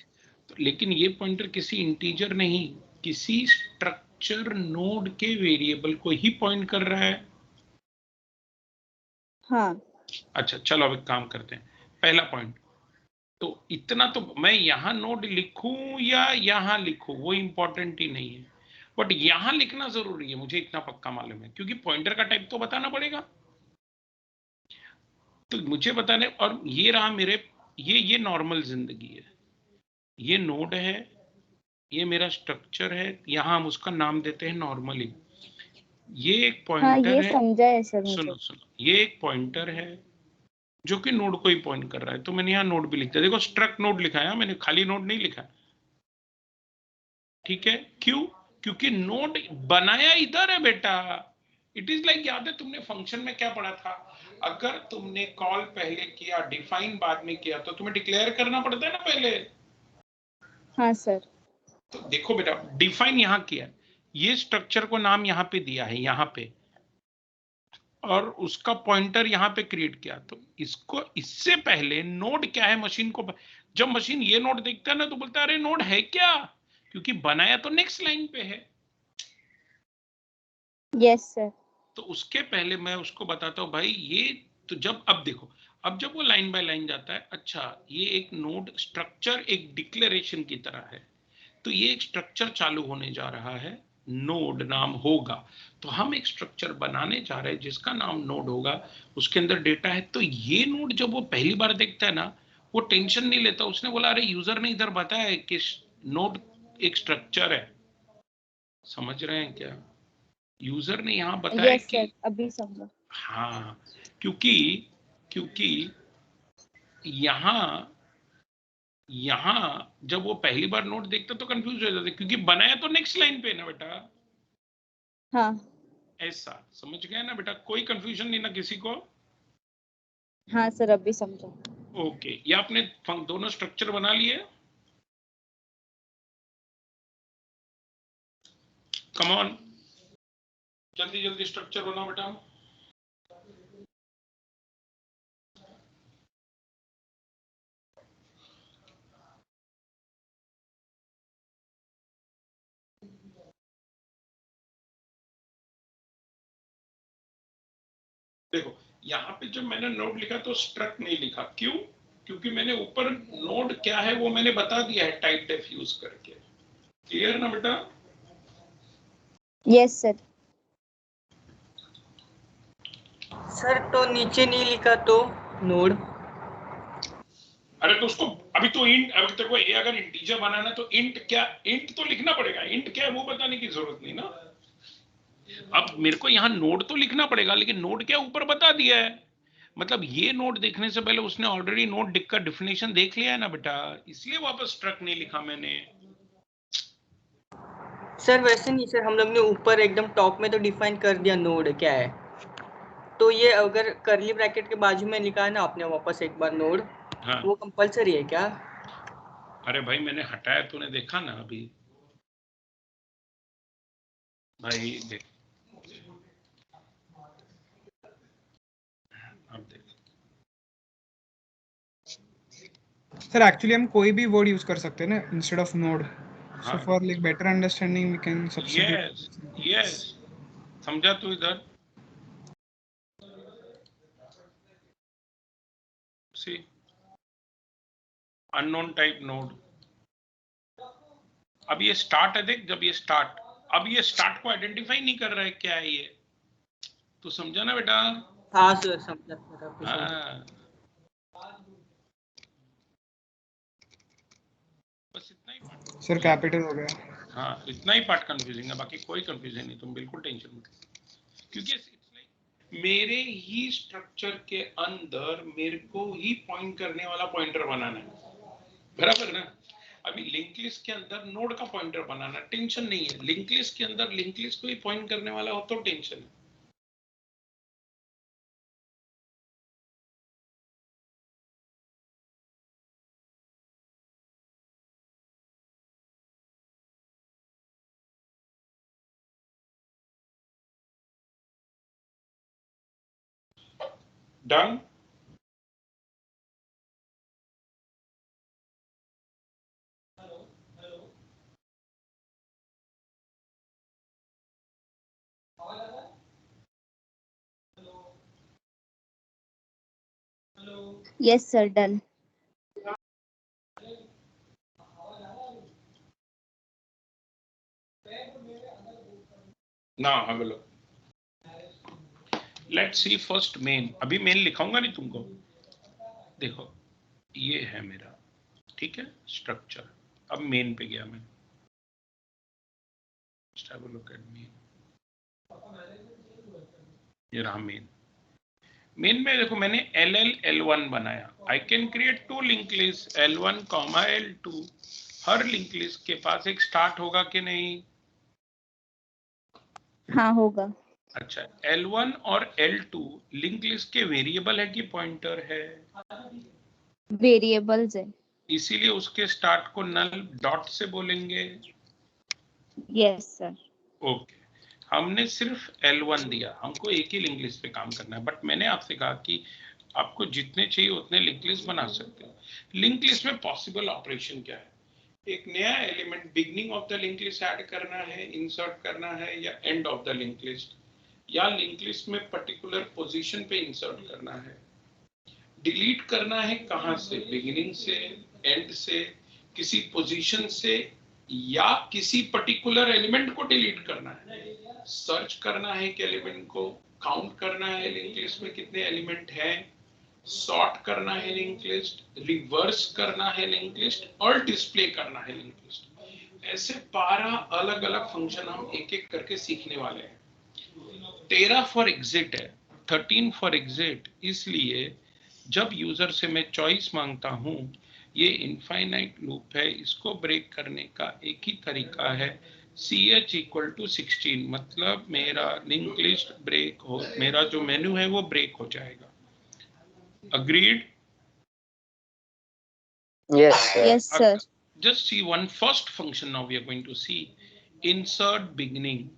लेकिन ये पॉइंटर किसी इंटीजर नहीं, किसी स्ट्रक्चर नोड के वेरिएबल को ही पॉइंट कर रहा है। हाँ। अच्छा चलो अब एक काम करते हैं। पहला पॉइंट तो इतना तो मैं यहां नोड लिखूं या यहां लिखूं वो इंपॉर्टेंट ही नहीं है, बट यहां लिखना जरूरी है, मुझे इतना पक्का मालूम है, क्योंकि पॉइंटर का टाइप तो बताना पड़ेगा। तो मुझे बताने, और ये रहा मेरे, ये नॉर्मल जिंदगी है, ये नोड है, ये मेरा स्ट्रक्चर है, यहां हम उसका नाम देते हैं नॉर्मली। ये एक हाँ पॉइंटर ये है, समझा है सर मुझे। सुनो सुनो, ये एक पॉइंटर है जो कि नोड को ही पॉइंट कर रहा है, तो मैंने यहाँ नोड भी लिख दिया। देखो स्ट्रक्ट नोड लिखा है, मैंने खाली नोड नहीं लिखा। ठीक है, क्यों? क्योंकि नोड बनाया इधर है बेटा। इट इज लाइक, याद है तुमने फंक्शन में क्या पढ़ा था? अगर तुमने कॉल पहले किया, डिफाइन बाद में किया, तो तुम्हें डिक्लेयर करना पड़ता है ना पहले। हाँ सर। तो देखो बेटा, डिफाइन यहां किया, ये स्ट्रक्चर को नाम यहां पे दिया है, यहां पे, और उसका पॉइंटर यहां पे क्रिएट किया। तो इसको, इससे पहले नोड क्या है मशीन को, जब मशीन ये नोड देखता है ना तो बोलता है अरे नोड है क्या, क्योंकि बनाया तो नेक्स्ट लाइन पे है। Yes sir. तो उसके पहले मैं उसको बताता हूं भाई ये, तो जब, अब देखो, अब जब वो लाइन बाय लाइन जाता है, अच्छा ये एक नोड स्ट्रक्चर एक डिक्लेरेशन की तरह है, तो ये एक स्ट्रक्चर चालू होने जा रहा है, नोड नाम होगा। तो हम एक स्ट्रक्चर बनाने जा रहे हैं जिसका नाम नोड होगा, उसके अंदर डेटा है। तो ये नोड जब वो पहली बार देखता है ना, वो टेंशन नहीं लेता, उसने बोला अरे यूजर ने इधर बताया है कि नोड एक स्ट्रक्चर है। समझ रहे हैं क्या? यूजर ने यहां बताया यस कि, सर अभी समझा। हाँ, क्योंकि क्योंकि यहां यहां जब वो पहली बार नोट देखता तो कंफ्यूज हो जाता, क्योंकि बनाया तो नेक्स्ट लाइन पे ना बेटा। हाँ। ऐसा समझ गए ना बेटा, कोई कंफ्यूजन नहीं ना किसी को? हाँ सर अभी समझा। ओके, ये आपने दोनों स्ट्रक्चर बना लिए? कम ऑन, जल्दी जल्दी स्ट्रक्चर बनाओ बेटा। देखो यहाँ पे जब मैंने नोड लिखा तो स्ट्रक्ट नहीं लिखा, क्यों? क्योंकि मैंने ऊपर नोड क्या है वो मैंने बता दिया है टाइप डेफ यूज करके। क्लियर ना बेटा? Yes sir. सर तो नीचे नहीं लिखा तो नोड। अरे तो उसको, अभी तो इंट, अभी तेरे को ये अगर इंटीजर बनाना तो इंट क्या, इंट तो लिखना पड़ेगा, इंट क्या है वो बताने की जरूरत नहीं ना। अब मेरे को यहाँ नोड तो लिखना पड़ेगा, लेकिन नोड क्या ऊपर बता दिया है। मतलब ये नोड देखने से पहले उसने ऑलरेडी नोड का डिफिनेशन देख लिया है ना बेटा, इसलिए वापस स्ट्रक नहीं लिखा मैंने। सर वैसे नहीं सर, हम लोग ने ऊपर एकदम टॉप में तो डिफाइन कर दिया नोड क्या है, तो ये अगर करली ब्रैकेट के बाजू में लिखा है ना आपने वापस एक बार नोड, हाँ, वो कंपलसरी है क्या? अरे भाई मैंने हटाया, तूने देखा ना अभी? भाई देख, अब देख। सर एक्चुअली हम कोई भी वर्ड यूज कर सकते हैं ना इंस्टेड ऑफ नोड, सो हाँ, for like better understanding we can yes substitute. Yes, समझा तू इधर? सी अननोन टाइप नोड, अब ये स्टार्ट है, देख जब ये स्टार्ट, अब ये स्टार्ट को आइडेंटिफाई नहीं कर रहा है क्या है ये, तो समझा ना बेटा? हाँ सर समझा सर, आपको समझा। हाँ, बस इतना ही पार्ट। सर कैपिटल हो गया। हाँ इतना ही पार्ट कंफ्यूजिंग है, बाकी कोई कंफ्यूजन नहीं, तुम बिल्कुल टेंशन मत लो। क्योंकि it's like मेरे ही स्ट्रक्चर के अंदर मेरे को ही पॉइंट करने वाला पॉइंटर बनाना है, बराबर ना? अभी लिंक लिस्ट के अंदर नोड का पॉइंटर बनाना टेंशन नहीं है, लिंक लिस्ट के अंदर लिंक लिस्ट को ही पॉइंट करने वाला हो तो टेंशन है। Done? Yes, sir. Done. Now have a look. Let's see first main. अभी main लिखाऊंगा नहीं तुमको. देखो ये है मेरा, ठीक है, स्ट्रक्चर. अब मेन पे गया मैं. Let's have a look at main. ये रहा मेन. मेन में देखो मैंने L1 बनाया. I can create two linked list L1, L2. Her link list के पास एक स्टार्ट होगा कि नहीं? हाँ होगा. अच्छा, L1 और L2 लिंक लिस्ट के वेरिएबल है कि पॉइंटर है? वेरिएबल्स है. इसीलिए उसके स्टार्ट को नल डॉट से बोलेंगे. Yes sir. ओके, हमने सिर्फ L1 दिया, हमको एक ही लिंक लिस्ट पे काम करना है. बट मैंने आपसे कहा कि आपको जितने चाहिए उतने लिंक लिस्ट बना सकते हो. लिंक लिस्ट में पॉसिबल ऑपरेशन क्या है? एक नया element beginning of the link list add करना है, इंसर्ट करना है, या end of the link list, या लिंक लिस्ट में पर्टिकुलर पोजीशन पे इंसर्ट करना है. डिलीट करना है कहां से? बिगिनिंग से, एंड से, किसी पोजीशन से, या किसी पर्टिकुलर एलिमेंट को डिलीट करना है. सर्च करना है कि एलिमेंट को, काउंट करना है लिंक लिस्ट में कितने एलिमेंट हैं, सॉर्ट करना है लिंक लिस्ट, रिवर्स करना है लिंक लिस्ट, और डिस्प्ले करना है लिंक लिस्ट. ऐसे 12 अलग अलग फंक्शन हम एक एक करके सीखने वाले हैं. 13 फॉर एग्जिट है, 13 फॉर एग्जिट. इसलिए जब यूजर से मैं चॉइस मांगता हूं, ये इनफाइनाइट लूप है, इसको ब्रेक करने का एक ही तरीका है, ch = 16. मतलब मेरा लिंक लिस्ट ब्रेक हो, मेरा जो मेनू है वो ब्रेक हो जाएगा. Agreed? Yes, sir. Yes sir. Just see one first function now we are going to see. Insert beginning.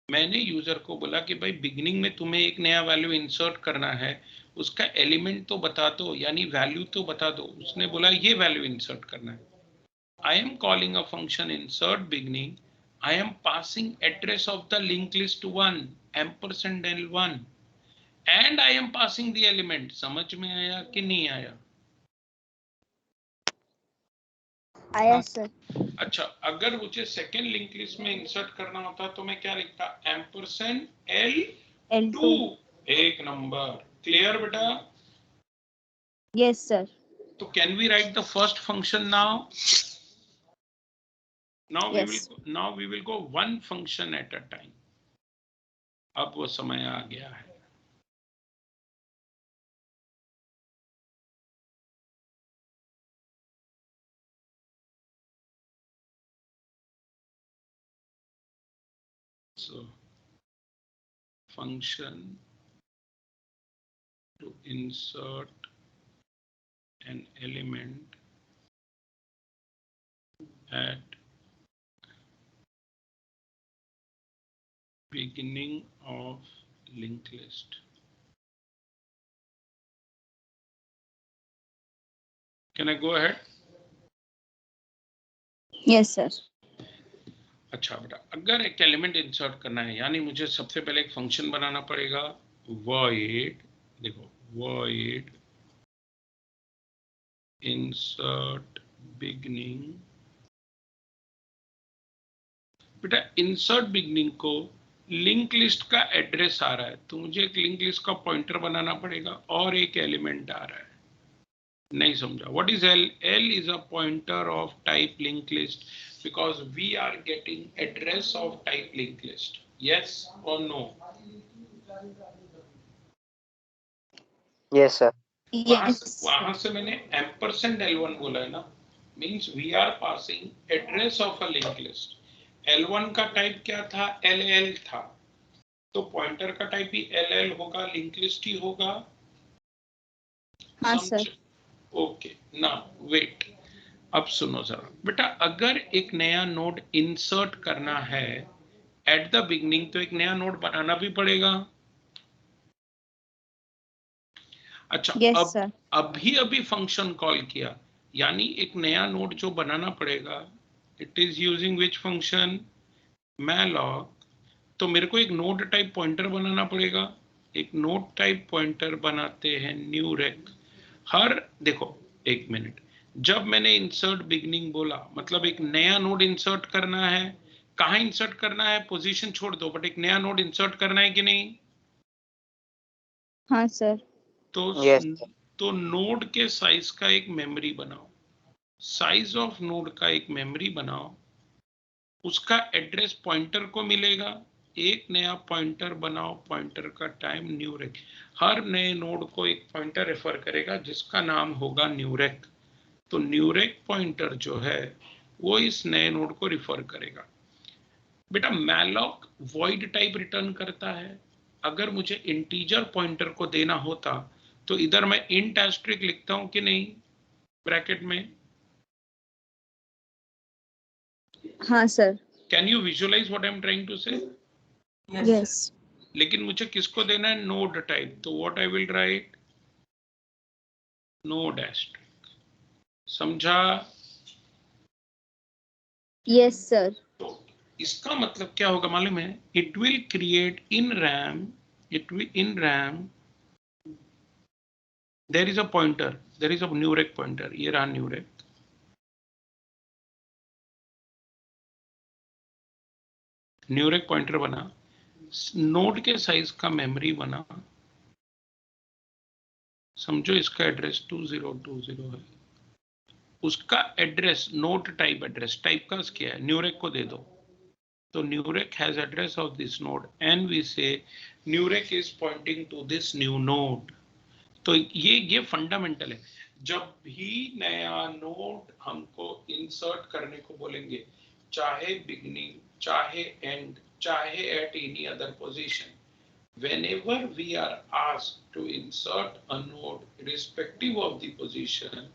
मैंने यूजर को बोला कि भाई बिगिनिंग में तुम्हें एक नया वैल्यू इंसर्ट करना है, उसका एलिमेंट तो बता दो, यानी वैल्यू तो बता दो. उसने बोला ये वैल्यू इंसर्ट करना है. I am calling a function insert beginning. I am passing address of the linked list 1 %L1 and I am passing the element. समझ में आया कि नहीं आया? आया सर. अच्छा, अगर मुझे सेकेंड लिंक लिस्ट में इंसर्ट करना होता तो मैं क्या लिखता? %L2. एक नंबर. क्लियर बेटा? Yes sir. तो can we write the first function now? Yes. Now we will go one function at a time. अब वो समय आ गया है. So, function to insert an element at beginning of linked list. Can I go ahead? Yes sir. अच्छा बेटा, अगर एक element insert करना है, यानी मुझे सबसे पहले एक फंक्शन बनाना पड़ेगा. void, देखो void insert beginning. बेटा इंसर्ट बिगनिंग को लिंक लिस्ट का एड्रेस आ रहा है, तो मुझे एक लिंक लिस्ट का पॉइंटर बनाना पड़ेगा और एक एलिमेंट आ रहा है. नहीं समझा? What is L? L is a pointer of type linked list because we are getting address of type linked list. Yes or no? Yes, sir. Yes. वहां से मैंने %L1 बोला है ना, means we are passing address of a linked list. L1 का type क्या था? LL था, तो पॉइंटर का टाइप भी LL होगा, लिंक लिस्ट ही होगा. हाँ सर. Okay, now wait. अब सुनो जरा बेटा, अगर एक नया नोड इंसर्ट करना है एट द बिगनिंग, तो एक नया नोड बनाना भी पड़ेगा. अच्छा, यस सर. अभी फंक्शन कॉल किया, यानी एक नया नोड जो बनाना पड़ेगा, it is using which function? malloc. तो मेरे को एक नोड टाइप पॉइंटर बनाना पड़ेगा. एक नोड टाइप पॉइंटर बनाते हैं न्यूरेक। हर देखो एक मिनट, जब मैंने इंसर्ट बिगनिंग बोला मतलब एक नया नोड इंसर्ट करना है। कहाँ इंसर्ट करना है, पोजीशन छोड़ दो, बट एक नया नोड इंसर्ट करना है कि नहीं? हाँ सर। तो यस तो नोड के साइज का एक मेमोरी बनाओ, साइज ऑफ नोड का एक मेमोरी बनाओ, उसका एड्रेस पॉइंटर को मिलेगा। एक नया पॉइंटर बनाओ, पॉइंटर का टाइम न्यूरेक। हर नए नोड को एक पॉइंटर रेफर करेगा जिसका नाम होगा न्यूरेक। तो न्यूरेक पॉइंटर जो है वो इस नए नोड को रिफर करेगा। बेटा मैलॉक वॉइड टाइप रिटर्न करता है। अगर मुझे इंटीजर पॉइंटर को देना होता तो इधर मैं इंट एस्ट्रिक लिखता हूं कि नहीं ब्रैकेट में? हाँ sir. Can you visualise what I am trying to say? Yes. लेकिन मुझे किसको देना है, नोड टाइप। तो what I will write, node asterisk. समझा? Yes sir. तो इसका मतलब क्या होगा मालूम है, it will create in RAM, it will in RAM there is a pointer, there is a newrec pointer, ये रहा न्यूरेक। न्यूरेक पॉइंटर बना, नोड के साइज का मेमोरी बना। समझो इसका एड्रेस 2020 है, उसका address node type address, type का क्या है, न्यूरेक को दे दो। तो newrec has address of this node and we say newrec is pointing to this new node. तो ये फंडामेंटल है। जब भी नया नोड हमको इंसर्ट करने को बोलेंगे, चाहे बिगनिंग, चाहे एंड, चाहे at any other position, whenever we are asked to insert a node irrespective of the position,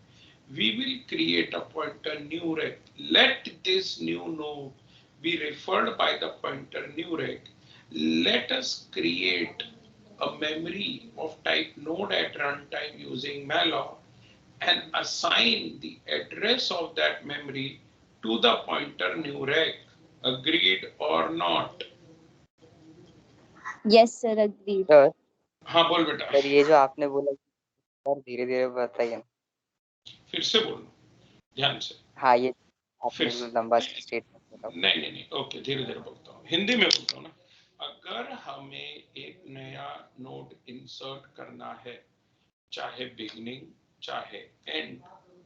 we will create a pointer newrec. Let this new node be referred by the pointer newrec. Let us create a memory of type node at runtime using malloc and assign the address of that memory to the pointer newrec. Agreed or not? Yes sir, agreed. Sir. हाँ बोल बेटा। Sir ये जो आपने बोला sir धीरे धीरे बताइए ना। फिर से बोलो ध्यान से। हाँ ये आपने फिर जो से लंबा स्टेटमेंट बोला। नहीं, ओके धीरे धीरे बोलता हूँ, हिंदी में बोलता हूँ ना। अगर हमें एक नया नोड इंसर्ट करना है, चाहे बिगनिंग, चाहे एंड,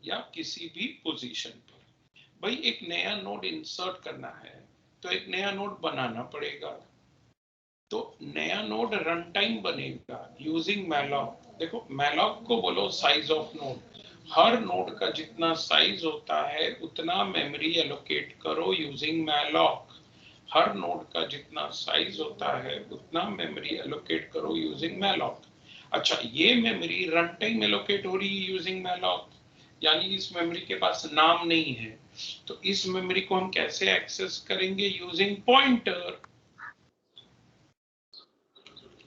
या किसी भी पोजीशन पर, भाई एक नया नोड इंसर्ट करना है तो एक नया नोड बनाना पड़ेगा। तो नया नोड रन टाइम बनेगा यूजिंग मैलॉक। देखो मैलॉक को बोलो साइज ऑफ नोड, हर नोड का जितना साइज होता है उतना मेमोरी एलोकेट करो यूजिंग मैलॉक। हर नोड का जितना साइज होता है उतना मेमोरी एलोकेट करो यूजिंग मैलॉक। अच्छा, ये मेमोरी रन टाइम एलोकेट हो रही है यूजिंग मैलॉक, यानी इस मेमोरी के पास नाम नहीं है। तो इस मेमोरी को हम कैसे एक्सेस करेंगे, यूजिंग पॉइंटर।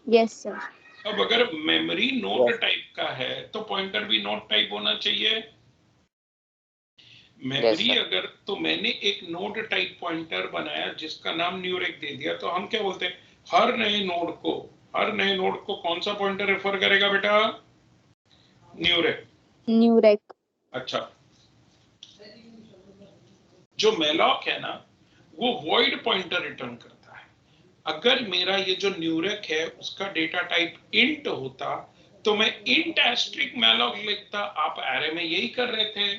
Yes sir. अब अगर मेमोरी नोड टाइप का है तो पॉइंटर भी नोड टाइप होना चाहिए। मेमोरी अगर, तो मैंने एक नोड टाइप पॉइंटर बनाया जिसका नाम न्यूरेक दे दिया, तो हम क्या बोलते हैं, हर नए नोड को कौन सा पॉइंटर रेफर करेगा बेटा, न्यूरेक। न्यूरेक। अच्छा, जो मैलॉक है ना वो वॉइड पॉइंटर रिटर्न करता है। अगर मेरा ये जो न्यूरेक है उसका डेटा टाइप इंट होता तो मैं इंट एस्ट्रिक मैलॉक लिखता। आप एरे में यही कर रहे थे,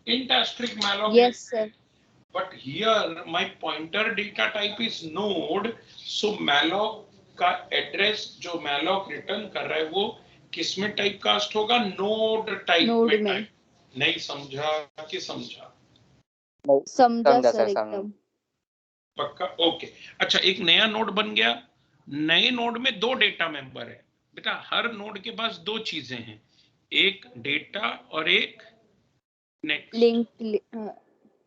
int asterisk malloc. Yes sir. But here my pointer data type is node, so malloc का एड्रेस जो malloc रिटर्न कर रहा है वो किस में टाइप कास्ट होगा, नोड टाइप नोड में में। टाइप। नहीं समझा कि समझा? समझा समझा सर सर, एकदम। पक्का? ओके। अच्छा, एक नया नोड बन गया। नए नोड में दो डेटा मेंबर है बेटा। हर नोड के पास दो चीजें हैं, एक डेटा और एक नेक्स्ट। लिंक।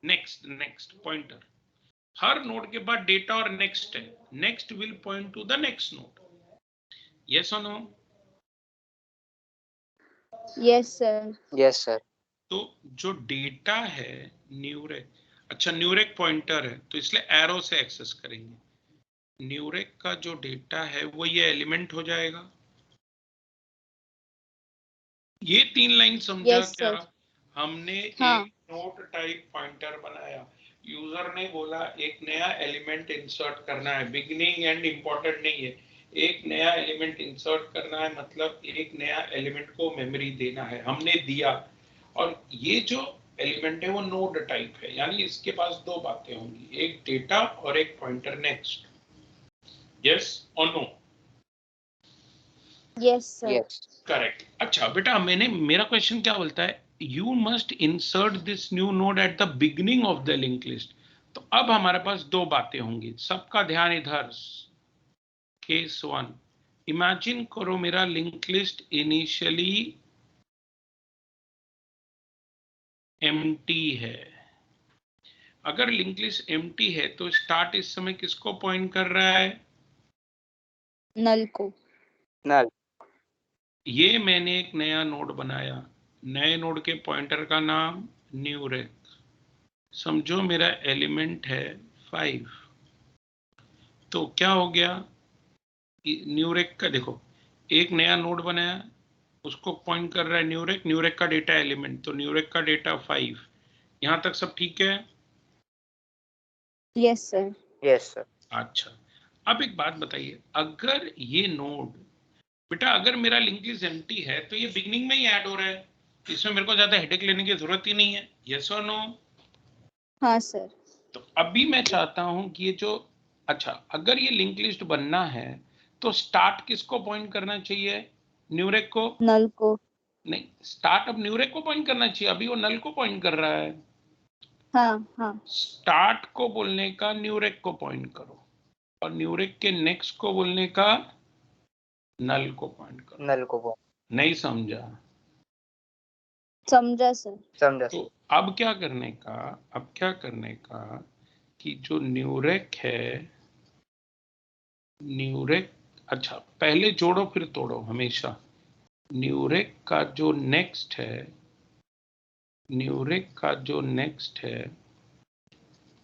Next pointer. हर नोड के बाद डेटा और नेक्स्ट है, next will point to the next node. Yes और no? Yes sir. Yes sir. तो जो डेटा है न्यूरेक, अच्छा न्यूरेक पॉइंटर है तो इसलिए एरो से एक्सेस करेंगे। न्यूरेक का जो डेटा है वो ये एलिमेंट हो जाएगा। ये 3 लाइन समझा यस क्या? सर। हमने हाँ। एक नोड टाइप पॉइंटर बनाया, यूजर ने बोला एक नया एलिमेंट इंसर्ट करना है, बिगिनिंग एंड इंपॉर्टेंट नहीं है, एक नया एलिमेंट इंसर्ट करना है, मतलब एक नया एलिमेंट को मेमोरी देना है, हमने दिया। और ये जो एलिमेंट है वो नोड टाइप है, यानी इसके पास 2 बातें होंगी, एक डेटा और एक पॉइंटर नेक्स्ट। यस और no? Yes sir. Yes correct. अच्छा बेटा, मेरा क्वेश्चन क्या बोलता है, you must insert this new node at the beginning of the link list. तो अब हमारे पास 2 बातें होंगी, सबका ध्यान इधर। केस 1, इमेजिन करो मेरा लिंक लिस्ट इनिशियली एम्प्टी है। अगर लिंक लिस्ट एम्प्टी है तो स्टार्ट इस समय किसको पॉइंट कर रहा है? नल को। नल। ये मैंने एक नया नोड बनाया, नए नोड के पॉइंटर का नाम न्यूरेक। समझो मेरा एलिमेंट है 5। तो क्या हो गया, न्यूरेक का देखो, एक नया नोड बनाया, उसको पॉइंट कर रहा है न्यूरेक, न्यूरेक का डेटा एलिमेंट, तो न्यूरेक का डेटा 5। यहां तक सब ठीक है? Yes sir. Yes sir. अच्छा, अब एक बात बताइए, अगर ये नोड बेटा, अगर मेरा लिंक लिस्ट एम्प्टी है तो ये बिगनिंग में ही ऐड हो रहा है, इसमें मेरे को ज्यादा हेडेक लेने की जरूरत ही नहीं है। यस और नो? हाँ सर। तो अभी मैं चाहता हूं कि ये जो, अच्छा अगर ये लिंक लिस्ट बनना है तो स्टार्ट किसको पॉइंट करना चाहिए? न्यूरेक को? नल को। नहीं, स्टार्ट अब न्यूरेक को पॉइंट करना चाहिए, अभी वो नल को पॉइंट कर रहा है। हाँ हाँ। स्टार्ट को बोलने का न्यूरेक को पॉइंट करो, और न्यूरेक के नेक्स्ट को बोलने का नल को पॉइंट करो। नल को वो नहीं समझा? समझा सर। समझा तो सर। अब क्या करने का, अब क्या करने का कि जो न्यूरेक है, न्यूरेक, अच्छा पहले जोड़ो फिर तोड़ो हमेशा। न्यूरेक का जो नेक्स्ट है, न्यूरेक का जो नेक्स्ट है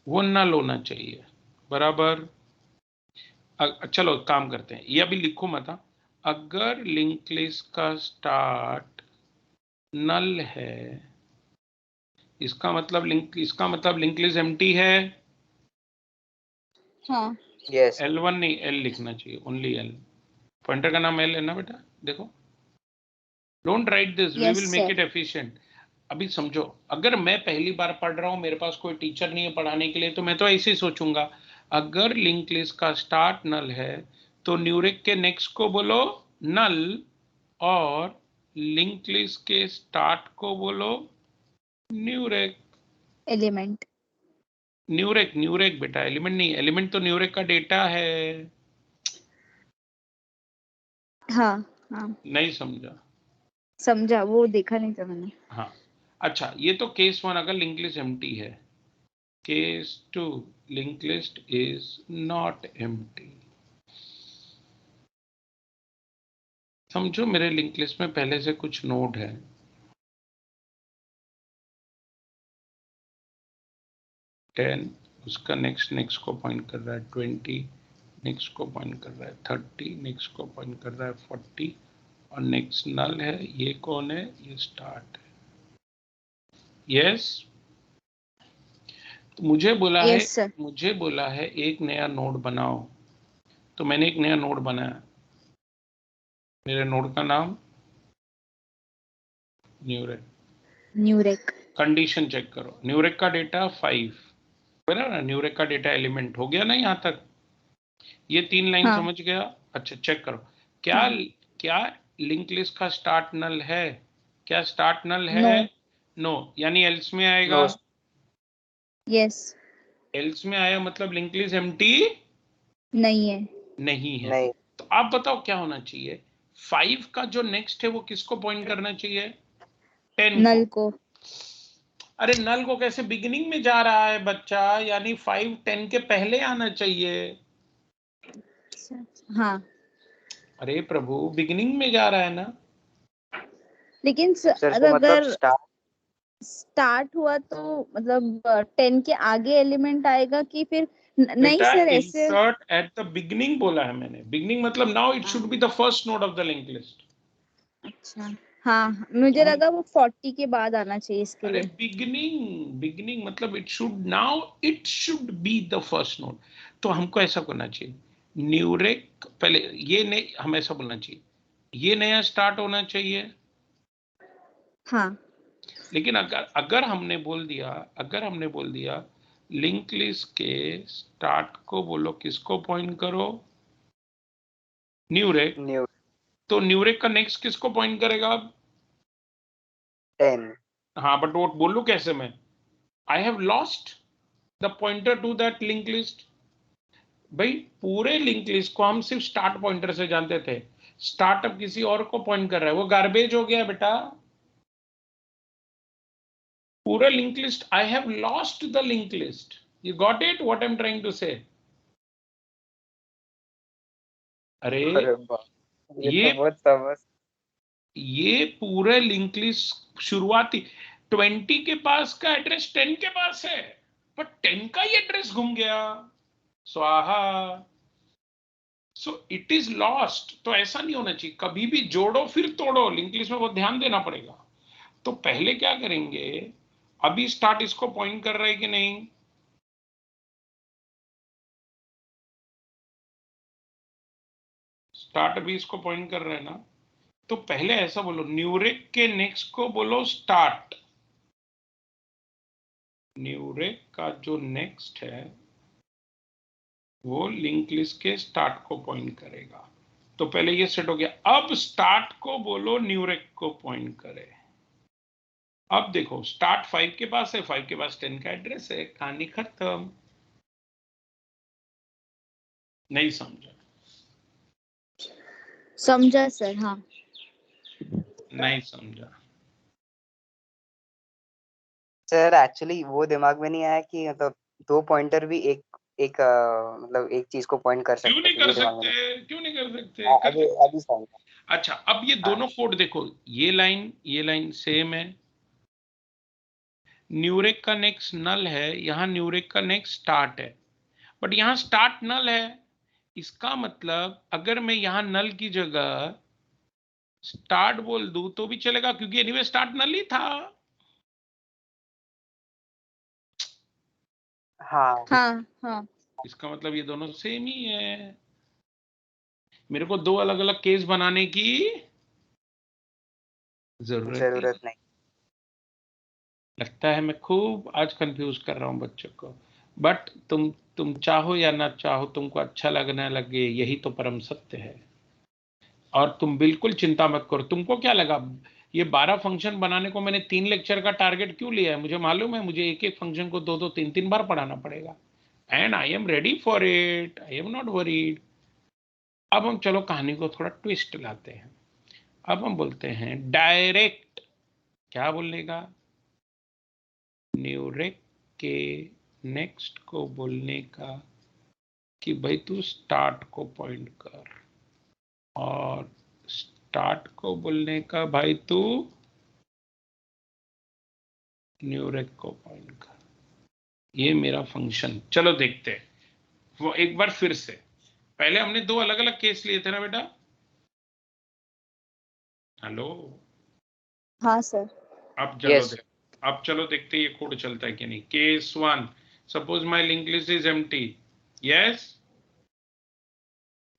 वो नल होना चाहिए, बराबर। चलो काम करते हैं, ये अभी लिखो मत। अगर लिंक लिस्ट का स्टार्ट नल है, इसका मतलब लिंक लिस्ट एम्प्टी है। हाँ। यस L1 नहीं, L लिखना चाहिए, ओनली L। पॉइंटर का नाम L है ना बेटा, देखो। Don't write this, we yes will make sir. It efficient. अभी समझो, अगर मैं पहली बार पढ़ रहा हूं, मेरे पास कोई टीचर नहीं है पढ़ाने के लिए, तो मैं तो ऐसे ही सोचूंगा, अगर लिंक लिस्ट का स्टार्ट नल है तो न्यूरेक के नेक्स्ट को बोलो नल, और लिंक लिस्ट के स्टार्ट को बोलो न्यूरेक। एलिमेंट। न्यूरेक न्यूरेक बेटा, एलिमेंट नहीं, एलिमेंट तो न्यूरेक का डेटा है। हाँ हाँ नहीं समझा? समझा, वो देखा नहीं था मैंने। हाँ। अच्छा, ये तो केस 1 अगर लिंक लिस्ट एम्प्टी है। Case 2, link list is not empty. समझो मेरे लिंक लिस्ट में पहले से कुछ नोड है, 10, उसका नेक्स्ट को पॉइंट कर रहा है, 20 नेक्स्ट को पॉइंट कर रहा है, 30 नेक्स्ट को पॉइंट कर रहा है, 40, और नेक्स्ट नल है। ये कौन है? ये स्टार्ट है। यस। तो मुझे यस सर। बोला है एक नया नोड बनाओ, तो मैंने एक नया नोड बनाया, मेरे नोड का नाम न्यूरेक। न्यूरेक। कंडीशन चेक करो, न्यूरेक का डेटा 5, बराबर ना, न्यूरेक का डेटा एलिमेंट हो गया ना यहाँ तक, ये 3 लाइन हाँ समझ गया? अच्छा चेक करो, क्या हाँ। क्या लिंक लिस्ट का स्टार्ट नल है? क्या स्टार्ट नल है? नो। नो, यानी एल्स में आएगा। No yes. एल्स में आया मतलब लिंक लिस्ट एम्प्टी नहीं है। नहीं है। नहीं तो आप बताओ क्या होना चाहिए? 5 का जो नेक्स्ट है वो किसको पॉइंट करना चाहिए? 10 को। नल को। अरे नल को कैसे, बिगिनिंग में जा रहा है बच्चा, यानी 5 10 के पहले आना चाहिए। हाँ अरे प्रभु, बिगिनिंग में जा रहा है ना। लेकिन सर सर तो मतलब अगर स्टार्ट स्टार्ट हुआ तो मतलब 10 के आगे एलिमेंट आएगा कि फिर नहीं बेटा सर ऐसे। इंसर्ट एट द बिगनिंग बोला है मैंने, बिगनिंग मतलब now it should be the first node of the link list. अच्छा हाँ, मुझे लगा वो 40 के बाद आना चाहिए इसके अरे लिए। बिगनिंग मतलब it should be the first node. तो हमको ऐसा करना चाहिए, न्यूरेक पहले ये नहीं, हम ऐसा बोलना चाहिए ये नया स्टार्ट होना चाहिए। हाँ लेकिन अगर हमने बोल दिया लिंक लिस्ट के स्टार्ट को बोलो किसको पॉइंट करो, न्यूरेक, न्यू तो न्यूरेक का नेक्स्ट किसको पॉइंट करेगा अब? 10। हाँ बट वो बोलूं कैसे मैं? I have lost the pointer to that link list. भाई पूरे लिंक लिस्ट को हम सिर्फ स्टार्ट पॉइंटर से जानते थे, स्टार्ट अब किसी और को पॉइंट कर रहा है, वो गार्बेज हो गया बेटा। पूरा link list, I have lost the link list. You got it what I am trying to say? अरे अरे बाप, ये ये तो बहुत समझ। ये पूरे लिंक लिस्ट शुरुआती 20 के पास का एड्रेस 10 के पास है, पर 10 का ही एड्रेस घूम गया, स्वाहा। So it is lost. तो ऐसा नहीं होना चाहिए, कभी भी जोड़ो फिर तोड़ो लिंक लिस्ट में, वो ध्यान देना पड़ेगा। तो पहले क्या करेंगे, अभी स्टार्ट इसको पॉइंट कर रहा है कि नहीं? स्टार्ट अभी इसको पॉइंट कर रहा है ना, तो पहले ऐसा बोलो न्यूरेक के नेक्स्ट को बोलो स्टार्ट। न्यूरेक का जो नेक्स्ट है वो लिंक लिस्ट के स्टार्ट को पॉइंट करेगा। तो पहले ये सेट हो गया, अब स्टार्ट को बोलो न्यूरेक को पॉइंट करे। अब देखो स्टार्ट 5 के पास है, 5 के पास 10 का एड्रेस है, कहानी खत्म। नहीं समझा? समझा सर। हाँ नहीं समझा? सर एक्चुअली वो दिमाग में नहीं आया कि मतलब 2 पॉइंटर भी एक एक मतलब एक चीज को पॉइंट कर क्यों सकते नहीं हैं, कर ये दिमाग में सकते? क्यों नहीं कर सकते? नहीं। कर अभी सकते। अभी समझा। अच्छा अब ये दोनों कोड देखो, ये लाइन सेम है, न्यूरेक का नेक्स्ट नल है, यहां न्यूरेक का नेक्स्ट स्टार्ट है, बट यहां स्टार्ट नल है। इसका मतलब अगर मैं यहां नल की जगह स्टार्ट बोल दूं तो भी चलेगा, क्योंकि एनीवे स्टार्ट नल ही था। हाँ हाँ हाँ इसका मतलब ये दोनों सेम ही है। मेरे को दो अलग अलग केस बनाने की जरूरत ही जरूरत नहीं। लगता है मैं खूब आज कंफ्यूज कर रहा हूं बच्चों को, बट तुम चाहो या ना चाहो, तुमको अच्छा लगने लगे, यही तो परम सत्य है। और तुम बिल्कुल चिंता मत करो। तुमको क्या लगा ये 12 फंक्शन बनाने को मैंने 3 लेक्चर का टारगेट क्यों लिया है? मुझे मालूम है मुझे एक एक फंक्शन को 2 2 3 3 बार पढ़ाना पड़ेगा, and I am ready for it, I am not worried. अब हम चलो कहानी को थोड़ा ट्विस्ट लाते हैं। अब हम बोलते हैं डायरेक्ट, क्या बोलने का? न्यूरेक के नेक्स्ट को बोलने का कि भाई तू स्टार्ट को पॉइंट कर, और स्टार्ट को बोलने का भाई तू न्यूरेक को पॉइंट कर। ये मेरा फंक्शन, चलो देखते हैं वो एक बार फिर से। पहले हमने दो अलग अलग केस लिए थे ना बेटा। हेलो, हाँ सर। अब चलो यस अब चलो देखते हैं ये कोड चलता है कि नहीं। Case 1, suppose my link list is empty. Yes,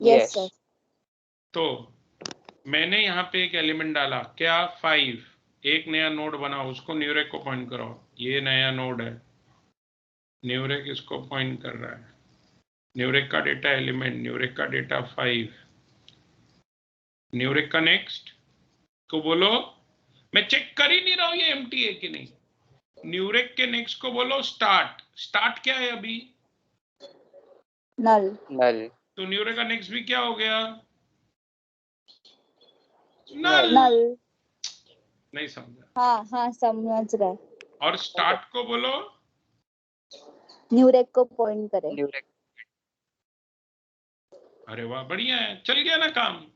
yes yes sir. तो मैंने यहाँ पे एक एलिमेंट डाला, क्या? 5। एक नया नोड बना, उसको न्यूरेक को पॉइंट करो। ये नया नोड है, न्यूरेक इसको पॉइंट कर रहा है। न्यूरेक का डेटा एलिमेंट, न्यूरेक का डेटा 5, न्यूरेक का नेक्स्ट को बोलो, मैं चेक कर ही नहीं रहा हूं ये एम्प्टी है कि नहीं। न्यूरेक के नेक्स्ट को बोलो स्टार्ट। स्टार्ट क्या है अभी? नल। नल तो न्यूरेक का नेक्स्ट भी क्या हो गया? नल। नल। नहीं समझा? हाँ हाँ समझ गए। और स्टार्ट को बोलो, न्यूरेक को पॉइंट करे। न्यूरेक अरे वाह बढ़िया है, चल गया ना काम।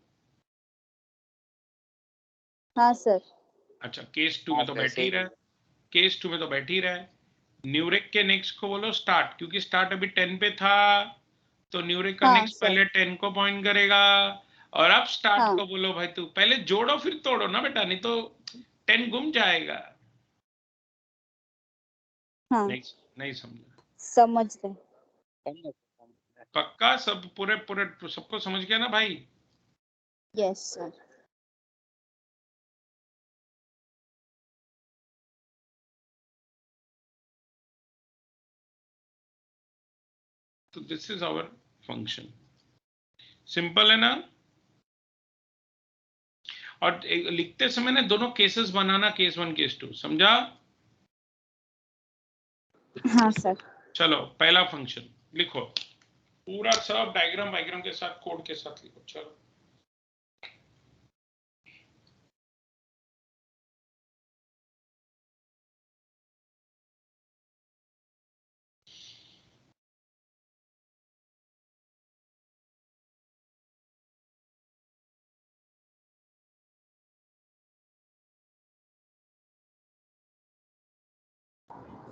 हाँ सर। अच्छा केस 2 में तो बैठ ही रहा है। केस 2 में तो बैठ ही रहा है। न्यूरेक के नेक्स्ट को बोलो स्टार्ट, क्योंकि स्टार्ट अभी 10 पे था तो न्यूरेक का हाँ नेक्स्ट सर। पहले 10 को पॉइंट करेगा, और अब स्टार्ट हाँ को बोलो भाई तू पहले जोड़ो फिर तोड़ो ना बेटा, नहीं तो 10 गुम जाएगा। हाँ नहीं नहीं समझा? समझ गए। पक्का सब पूरे पूरे सबको समझ गया ना भाई? Yes sir. तो this is our function, simple है ना? और लिखते समय ना दोनों केसेस बनाना, केस 1 केस 2, समझा? हाँ सर। चलो पहला फंक्शन लिखो, पूरा सब डायग्राम के साथ कोड के साथ लिखो। चलो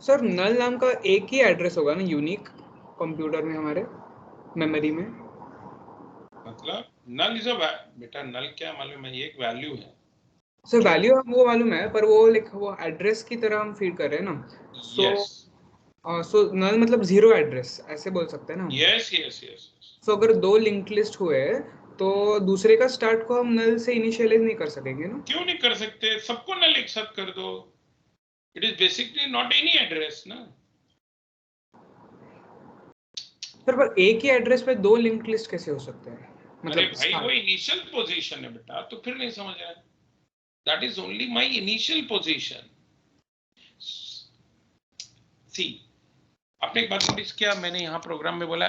सर नल नाम का एक ही एड्रेस होगा ना यूनिक कंप्यूटर में, हमारे मेमोरी में? मतलब नल इज अ बेटा, नल क्या मालूम है, ये एक वैल्यू है। सर वैल्यू वो मालूम है, पर वो वो एड्रेस की तरह हम फीड कर रहे हैं ना। यस सो नल मतलब जीरो एड्रेस, ऐसे बोल सकते हैं ना? Yes yes yes. सो अगर दो लिंक लिस्ट हुए तो दूसरे का स्टार्ट को हम नल से इनिशियलाइज नहीं कर सकेंगे ना? क्यों नहीं कर सकते, सबको नल एक साथ कर दो। It is basically not any address ना। सर पर एक ही एड्रेस पे दो लिंक लिस्ट कैसे हो सकते हैं? अरे मतलब भाई वो इनिशियल पोजीशन है बेटा, तो फिर नहीं समझ रहा? That is only my initial position. See आपने एक बात नोटिस किया, मैंने यहाँ प्रोग्राम में बोला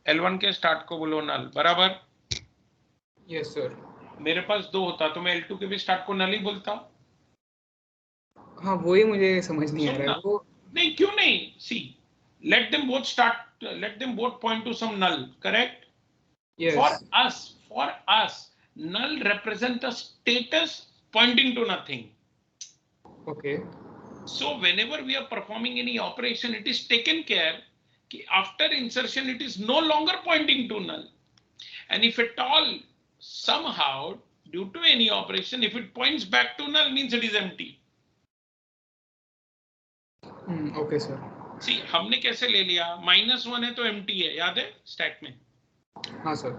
L1 के स्टार्ट को बोलो नल, बराबर? Yes sir. मेरे पास 2 होता तो मैं L2 के भी स्टार्ट को नल ही बोलता। हाँ वही मुझे समझ नहीं आ रहा है सुनना, वो। नहीं क्यों नहीं? सी let them both start, let them both point to some null, correct? Yes. For us null represent a status pointing to nothing. Okay. So whenever we are performing any operation, it is taken care कि after insertion it is no longer pointing to null, and if at all somehow due to any operation if it points back to null means it is empty. Okay sir. See हमने कैसे ले लिया, -1 है तो empty है, याद है stack में? हाँ सर।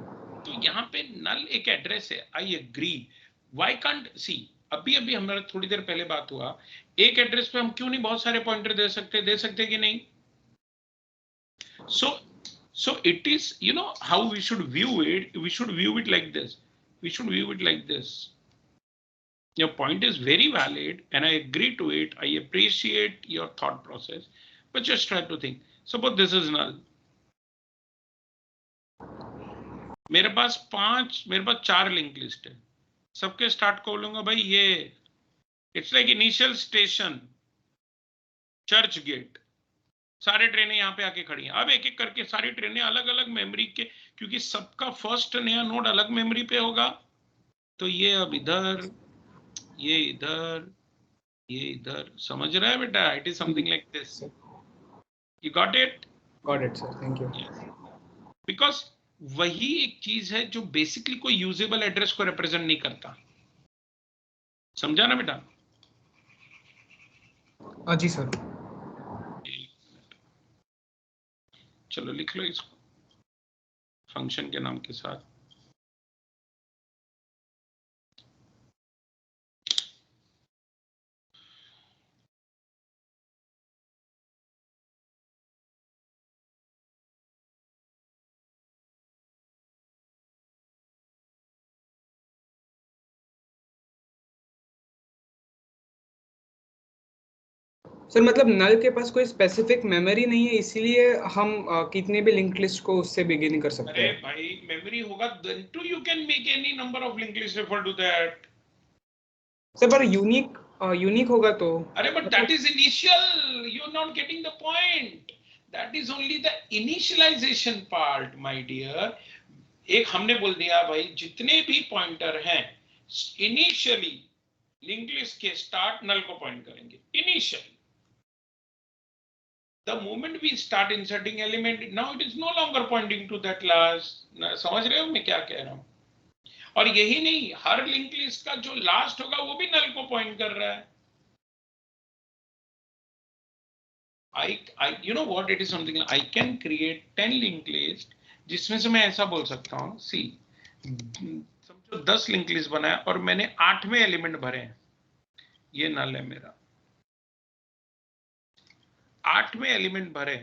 तो यहाँ पे null एक एड्रेस है, I agree. Why can't see, अभी हमारा थोड़ी देर पहले बात हुआ, एक एड्रेस पे हम क्यों नहीं बहुत सारे पॉइंटर दे सकते कि नहीं? So it is, you know how we should view it. We should view it like this. Your point is very valid and I agree to it. I appreciate your thought process, but just try to think. Suppose this is null. मेरे पास 4 link list है, सबके start को बोलूंगा भाई ये it's like initial station Churchgate, सारे ट्रेनें यहाँ पे आके खड़ी हैं। अब एक एक करके सारी ट्रेनें अलग अलग मेमोरी के, क्योंकि सबका फर्स्ट नया नोड अलग मेमोरी पे होगा, तो ये अब इधर, ये इधर, ये इधर, समझ रहा है बेटा? It is something like this. You got it? Got it sir, thank you. Because वही एक चीज है जो बेसिकली कोई यूजेबल एड्रेस को रिप्रेजेंट नहीं करता, समझा ना बेटा? जी सर। चलो लिख लो इसको फंक्शन के नाम के साथ। सर मतलब नल के पास कोई स्पेसिफिक मेमोरी नहीं है, इसीलिए हम कितने भी लिंक लिस्ट को उससे बिगिन कर सकते अरे हैं। भाई मेमोरी होगा then too you can make any number of linked list refer to that. Sir पर यूनिक होगा तो। अरे but that is initial, you're not getting the point. That is only the initialization part my dear. एक हमने बोल दिया भाई जितने भी पॉइंटर हैं इनिशियली लिंक लिस्ट के स्टार्ट नल को पॉइंट करेंगे initially. The moment we start inserting element, now it is no longer pointing to that last. समझ रहे हो मैं क्या कह रहा हूं? और यही नहीं, हर लिंक लिस्ट का जो लास्ट होगा वो भी नल को पॉइंट कर रहा है. You know what, it is something I can create 10 linked list जिसमें से मैं ऐसा बोल सकता हूं, सी समझो 10 लिंक लिस्ट बनाया और मैंने 8वें एलिमेंट भरे हैं, ये नल है मेरा. 8वें एलिमेंट भरे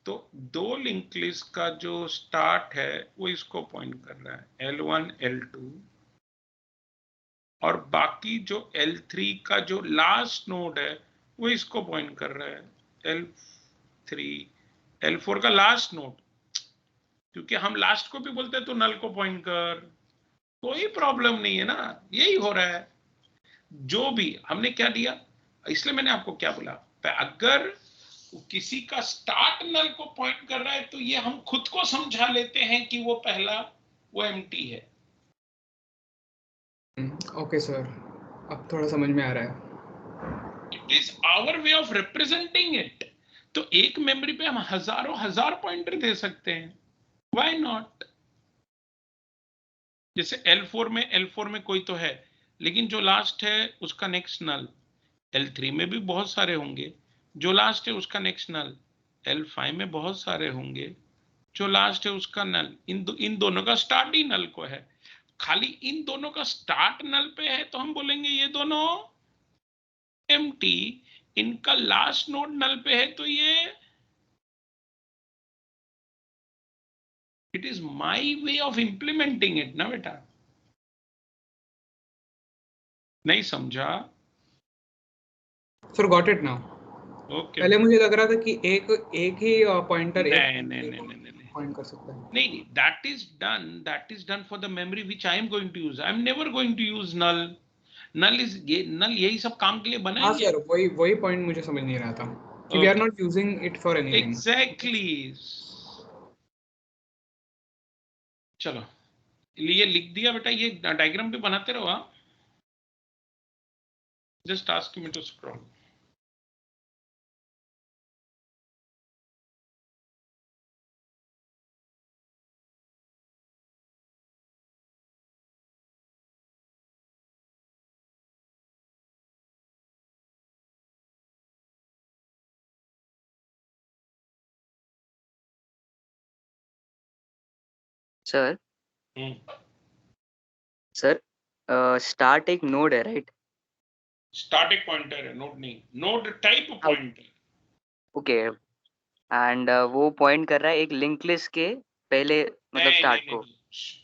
तो 2 लिंक लिस्ट का जो स्टार्ट है वो इसको पॉइंट कर रहा है L1 L2, और बाकी जो L3 का जो लास्ट नोड है वो इसको पॉइंट कर रहा है L3 L4 का लास्ट नोड, क्योंकि हम लास्ट को भी बोलते हैं तो नल को पॉइंट कर, कोई प्रॉब्लम नहीं है ना. यही हो रहा है जो भी हमने क्या दिया, इसलिए मैंने आपको क्या बोला, अगर किसी का स्टार्ट नल को पॉइंट कर रहा है तो ये हम खुद को समझा लेते हैं कि वो पहला वो एम्प्टी है. ओके सर, अब थोड़ा समझ में आ रहा है. It is our way of representing it. तो एक मेमोरी पे हम हजारों हजार पॉइंटर दे सकते हैं, व्हाई नॉट. जैसे L4 में कोई तो है, लेकिन जो लास्ट है उसका नेक्स्ट नल. L3 में भी बहुत सारे होंगे, जो लास्ट है उसका नेक्स्ट नल. L5 में बहुत सारे होंगे, जो लास्ट है उसका नल. इन दोनों का स्टार्ट ही नल को है. खाली इन दोनों का स्टार्ट नल पे है तो हम बोलेंगे ये दोनों एम्प्टी. इनका लास्ट नोड नल पे है तो ये, it is my way of implementing it ना बेटा. नहीं समझा? Sir got it now. Okay. पहले मुझे लग रहा था कि एक ही पॉइंटर नहीं पॉइंट कर सकता है. नहीं, that is done for the memory which I am going to use. I am never going to use null. Null यही सब काम के लिए बना हाँ है. सर, वही पॉइंट मुझे समझ नहीं रहा था कि we are not using it for anything. Exactly. चलो ये लिख दिया बेटा, ये डायग्राम पे बनाते रहो. हाँ, just ask me to scroll. Sir sir start एक नोड है राइट? स्टार्ट एक पॉइंटर है, नोड नहीं. Node type pointer. Okay, and वो पॉइंट कर रहा है एक लिंक लिस्ट के पहले मतलब स्टार्ट को.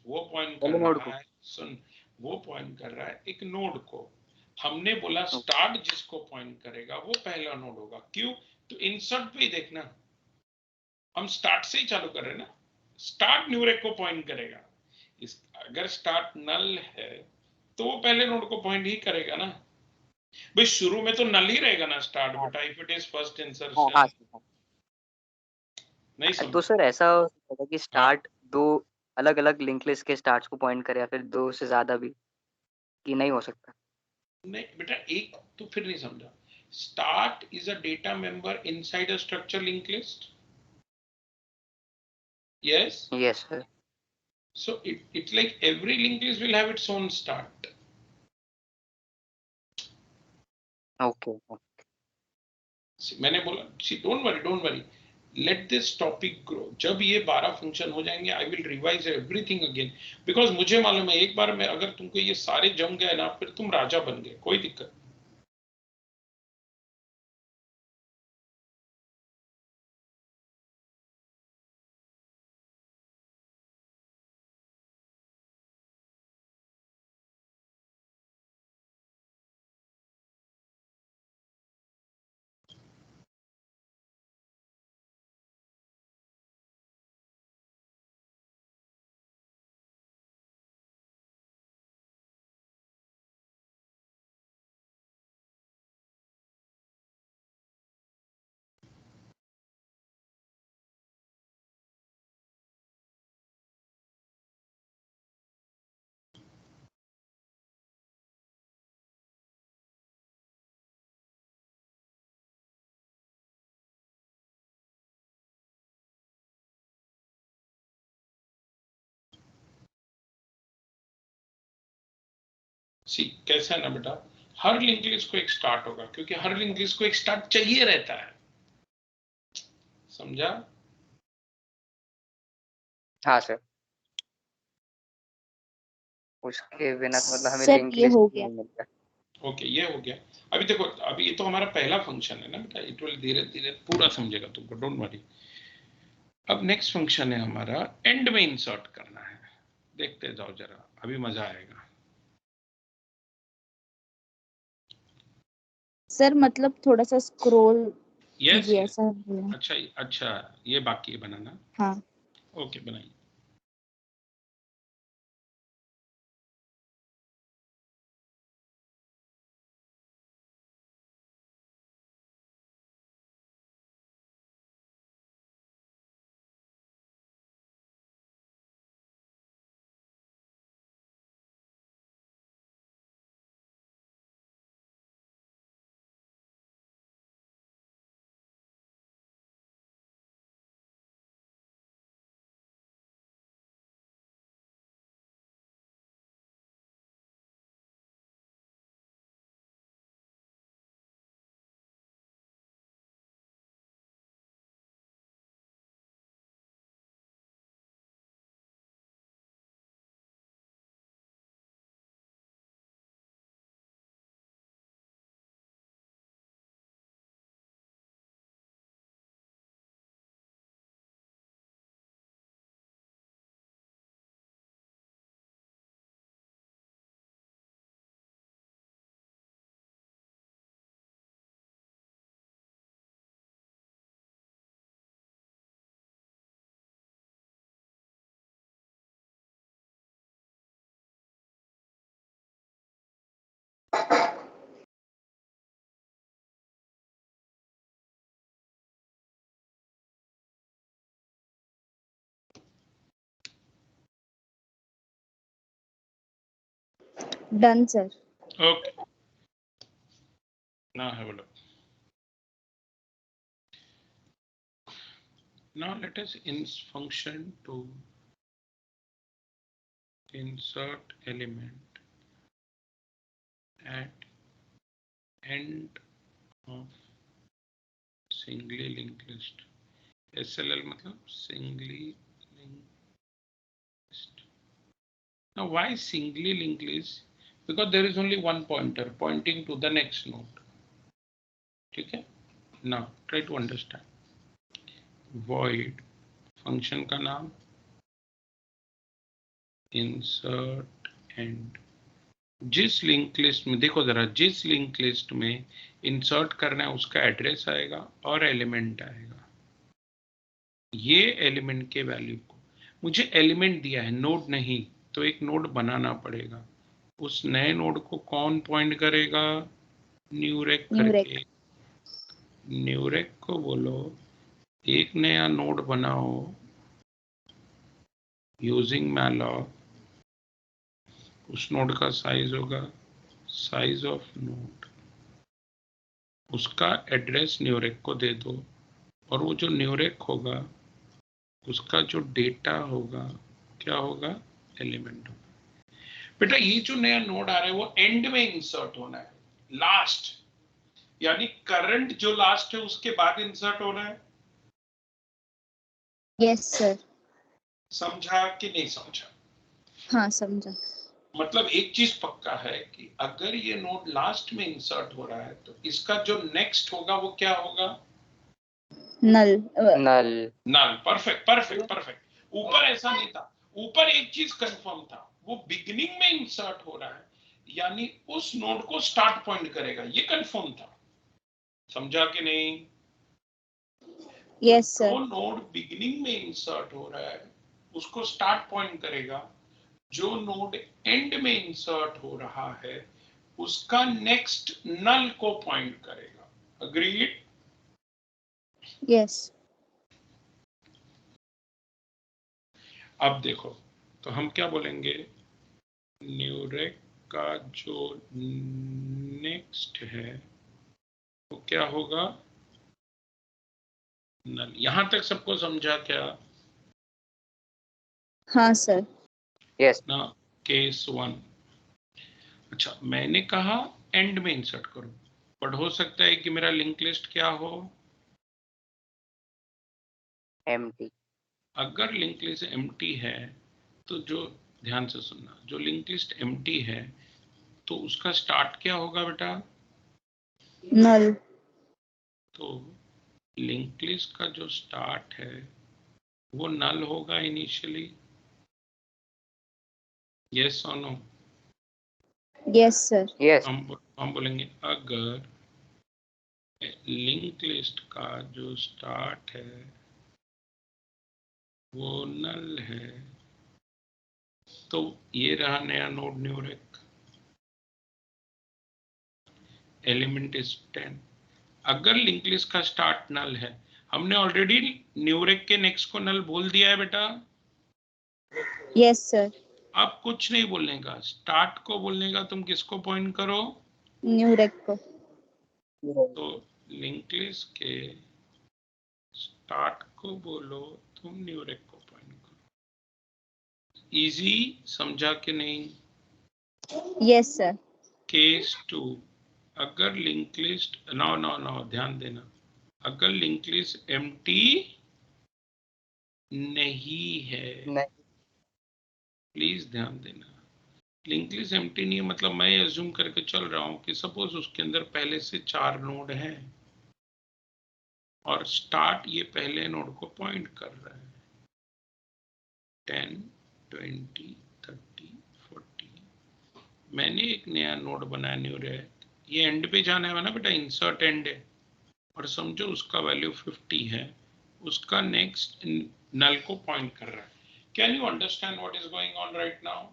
वो पॉइंट पहले कर नोड रहा को. है, सुन, वो पॉइंट कर रहा है एक नोड को. हमने बोला स्टार्ट जिसको पॉइंट करेगा वो पहला नोड होगा. क्यों? तो इंसर्ट पे ही देखना, हम स्टार्ट से ही चालू कर रहे हैं ना. स्टार्ट न्यूरेक को पॉइंट करेगा. अगर स्टार्ट नल है तो वो पहले नोड को पॉइंट ही करेगा ना भाई. शुरू में तो नल ही रहेगा ना स्टार्ट बेटा, if it is first insertion. नहीं समझ? तो सर ऐसा हो सकता है कि स्टार्ट दो अलग अलग लिंक लिस्ट के स्टार्ट्स को पॉइंट करे या फिर दो से ज्यादा भी, कि नहीं हो सकता? नहीं बेटा, एक तो फिर नहीं समझा. Start is a data member inside a structure link list. Yes. Yes sir. So it's like every linked list will have its own start. Okay. मैंने बोला, see, don't worry. Let this topic grow. जब ये 12 function हो जाएंगे, I will revise everything again. Because मुझे मालूम है एक बार में अगर तुमको ये सारे जम गए ना, फिर तुम राजा बन गए, कोई दिक्कत नहीं. सी कैसा है ना बेटा, हर लिंक लिस्ट को एक स्टार्ट होगा, क्योंकि हर लिंक लिस्ट को एक स्टार्ट चाहिए रहता है, समझा? हाँ सर, उसके बिना तो मतलब हमें सर लिंक ये लिस्ट हो नहीं गया। मिलता। ओके, ये हो गया। अभी देखो, अभी ये तो हमारा पहला फंक्शन है ना बेटा, इट विल धीरे धीरे पूरा समझेगा तुमको, डोंट वरी। अब नेक्स्ट फंक्शन है हमारा एंड में इंसर्ट करना है। देखते जाओ जरा, अभी मजा आएगा। सर मतलब थोड़ा सा स्क्रॉल यस कीजिए, ऐसा बोला। अच्छा अच्छा, ये बाकी है बनाना। हाँ ओके, बनाइए। Done sir. Okay, now have a look. Now let us function to insert element at end of singly linked list. SLL मतलब singly linked list. Now why singly linked list? Because there is only one pointer pointing to the next node. ठीक है? Now try to understand. Void function का नाम insert end. जिस link list में देखो जरा, जिस लिंक लिस्ट में इंसर्ट करना है उसका एड्रेस आएगा और एलिमेंट आएगा। ये एलिमेंट के वैल्यू को, मुझे एलिमेंट दिया है, नोड नहीं, तो एक नोड बनाना पड़ेगा। उस नए नोड को कौन पॉइंट करेगा? न्यूरेक करके। न्यूरेक को बोलो एक नया नोड बनाओ यूजिंग मैलॉक। उस नोड का साइज होगा साइज ऑफ नोड, उसका एड्रेस न्यूरेक को दे दो, और वो जो न्यूरेक होगा उसका जो डेटा होगा क्या होगा? एलिमेंट होगा। बेटा ये जो नया नोड आ रहा है वो एंड में इंसर्ट होना है, लास्ट, यानी करंट जो लास्ट है उसके बाद इंसर्ट होना है। Yes sir. समझा कि नहीं समझा? हाँ समझा। मतलब एक चीज पक्का है कि अगर ये नोड लास्ट में इंसर्ट हो रहा है तो इसका जो नेक्स्ट होगा वो क्या होगा? Null. Null. Null. Perfect perfect perfect. ऊपर ऐसा नहीं था, ऊपर एक चीज कंफर्म था, वो बिगिनिंग में इंसर्ट हो रहा है, यानी उस नोड को स्टार्ट पॉइंट करेगा, ये कंफर्म था। समझा कि नहीं? Yes sir. वो नोड बिगिनिंग में इंसर्ट हो रहा है उसको स्टार्ट पॉइंट करेगा, जो नोड एंड में इंसर्ट हो रहा है उसका नेक्स्ट नल को पॉइंट करेगा। अग्रीड? यस। अब देखो, तो हम क्या बोलेंगे? न्यूरेक का जो नेक्स्ट है वो क्या होगा? नल। यहां तक सबको समझा क्या? हाँ सर। यस। ना केस 1। अच्छा, मैंने कहा एंड में इंसर्ट करो, बट हो सकता है कि मेरा लिंक लिस्ट क्या हो, एम्प्टी। अगर लिंक लिस्ट एम्प्टी है तो जो, ध्यान से सुनना, जो लिंक लिस्ट एम्प्टी है तो उसका स्टार्ट क्या होगा बेटा? नल। तो लिंक लिस्ट का जो स्टार्ट है वो नल होगा इनिशियली, यस और नो? Yes sir. यस। हम बोलेंगे अगर लिंक लिस्ट का जो स्टार्ट है वो नल है तो ये रहा नया नोड न्यूरेक, एलिमेंट इज 10। अगर लिंक लिस्ट का स्टार्ट नल है, हमने ऑलरेडी न्यूरेक के नेक्स्ट को नल बोल दिया है बेटा। Yes sir. अब कुछ नहीं बोलने का, स्टार्ट को बोलने का। तुम किसको पॉइंट करो? न्यूरेक को। तो लिंक लिस्ट के स्टार्ट को बोलो तुम, न्यूरेक को पॉइंट करो। इजी समझा कि नहीं? Yes sir. केस 2, अगर लिंक लिस्ट, नो ध्यान देना, अगर लिंक लिस्ट एम्प्टी नहीं है, नहीं। प्लीज ध्यान देना, लिंक लिस्ट एम्प्टी नहीं है मतलब मैं अज्यूम करके चल रहा हूं कि सपोज उसके अंदर पहले से 4 नोड हैं और स्टार्ट ये पहले नोड को पॉइंट कर रहा है, 10, 20, 30, 40। मैंने एक नया नोड बनाया न्यूरेक, ये एंड पे जाना है ना बेटा, इंसर्ट एंड है, और समझो उसका वैल्यू 50 है, उसका नेक्स्ट नल को पॉइंट कर रहा है। Can you understand what is going on right now?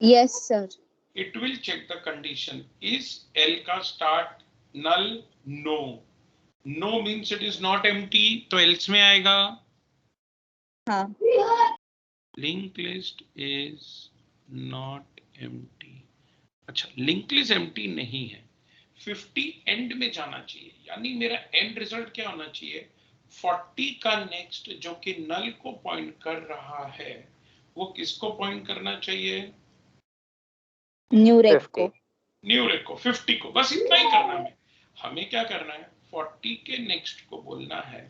Yes sir. It will check the condition. Is L का start null? No. No means it is not empty, तो else में आएगा। हाँ। Linked list is not empty. अच्छा, linked list empty नहीं है, 50 end में जाना चाहिए, यानी मेरा end result क्या होना चाहिए? 40 का next जो कि null को point कर रहा है, वो किसको point करना चाहिए? न्यूरेक को। न्यूरेक को, 50 को, बस इतना ही करना है। हमें क्या करना है? 40 के नेक्स्ट को बोलना है,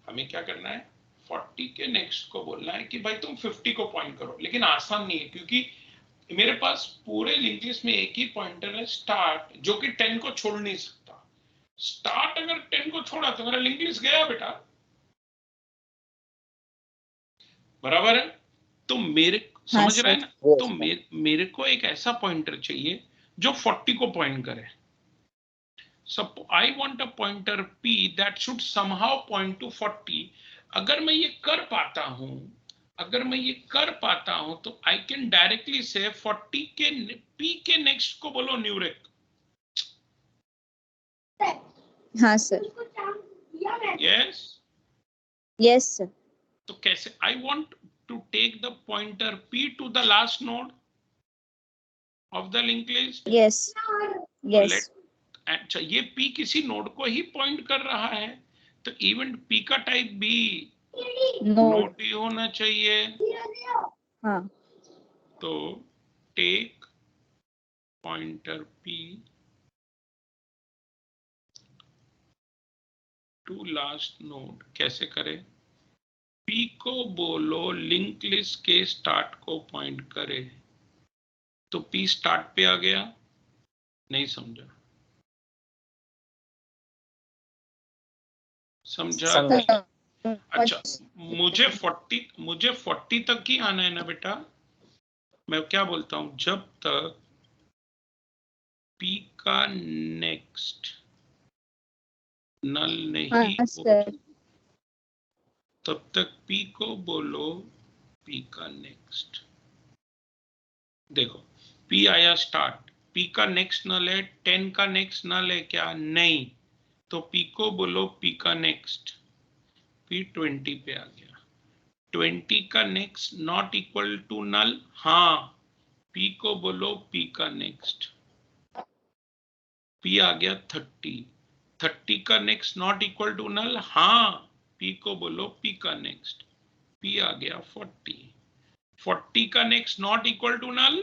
हमें क्या करना है? 40 के नेक्स्ट को बोलना है कि भाई तुम 50 को पॉइंट करो। लेकिन आसान नहीं है क्योंकि मेरे पास पूरे लिंक लिस्ट में एक ही पॉइंटर है स्टार्ट, जो कि 10 को छोड़ नहीं सकता। स्टार्ट अगर 10 को छोड़ा तो मेरा लिंक लिस्ट गया बेटा, बराबर है? तो मेरे हाँ समझ रहे हैं सर। ना? तो मेरे को एक ऐसा पॉइंटर चाहिए जो 40 को पॉइंट करे। So I want a pointer P that should somehow point to 40. अगर मैं ये कर पाता हूं, तो I can directly say 40 के P के next को बोलो न्यूरेक। हाँ सर। Yes? Yes sir. तो कैसे? I want to take the pointer P to the last node of the linked list. Yes yes. अच्छा, ये P किसी नोड को ही पॉइंट कर रहा है, तो इवेंट P का टाइप भी नोड ही होना चाहिए। हाँ। तो take pointer P to last node. कैसे करें? P को बोलो लिंक लिस्ट के स्टार्ट को पॉइंट करे, तो P स्टार्ट पे आ गया। नहीं समझा? समझा? अच्छा, मुझे 40 तक ही आना है ना बेटा। मैं क्या बोलता हूं, जब तक P का नेक्स्ट नल नहीं हो तब तक P को बोलो P का नेक्स्ट। देखो P आया स्टार्ट, P का नेक्स्ट नल है, 10 का नेक्स्ट नल है क्या? नहीं, तो P को बोलो P का नेक्स्ट। P 20 पे आ गया, 20 का next not equal to null. हाँ, P को बोलो P का नेक्स्ट। P आ गया 30, 30 का next not equal to null. हाँ, P को बोलो P का नेक्स्ट। P आ गया 40, 40 का next not equal to null.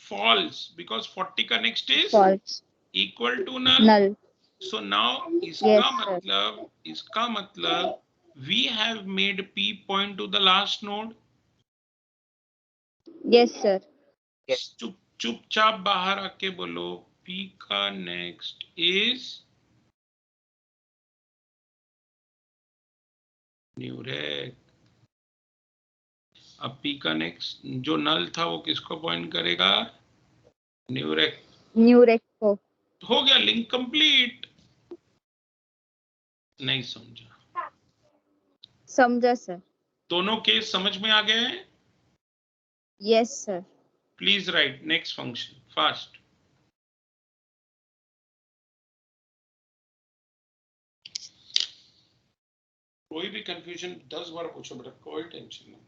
false because 40 का next is false, equal to null. null. So now Yes, इसका मतलब we have made P point to the last node. yes sir. Yes. चुपचाप बाहर आके बोलो P का next is न्यूरेक. अब P का next जो नल था वो किसको पॉइंट करेगा? न्यूरेक. न्यूरेक को. हो गया लिंक कंप्लीट. नहीं समझा? समझा सर. दोनों केस समझ में आ गए हैं? Yes sir. Please write next function fast. कोई भी कंफ्यूजन 10 बार पूछो बेटा, कोई टेंशन नहीं.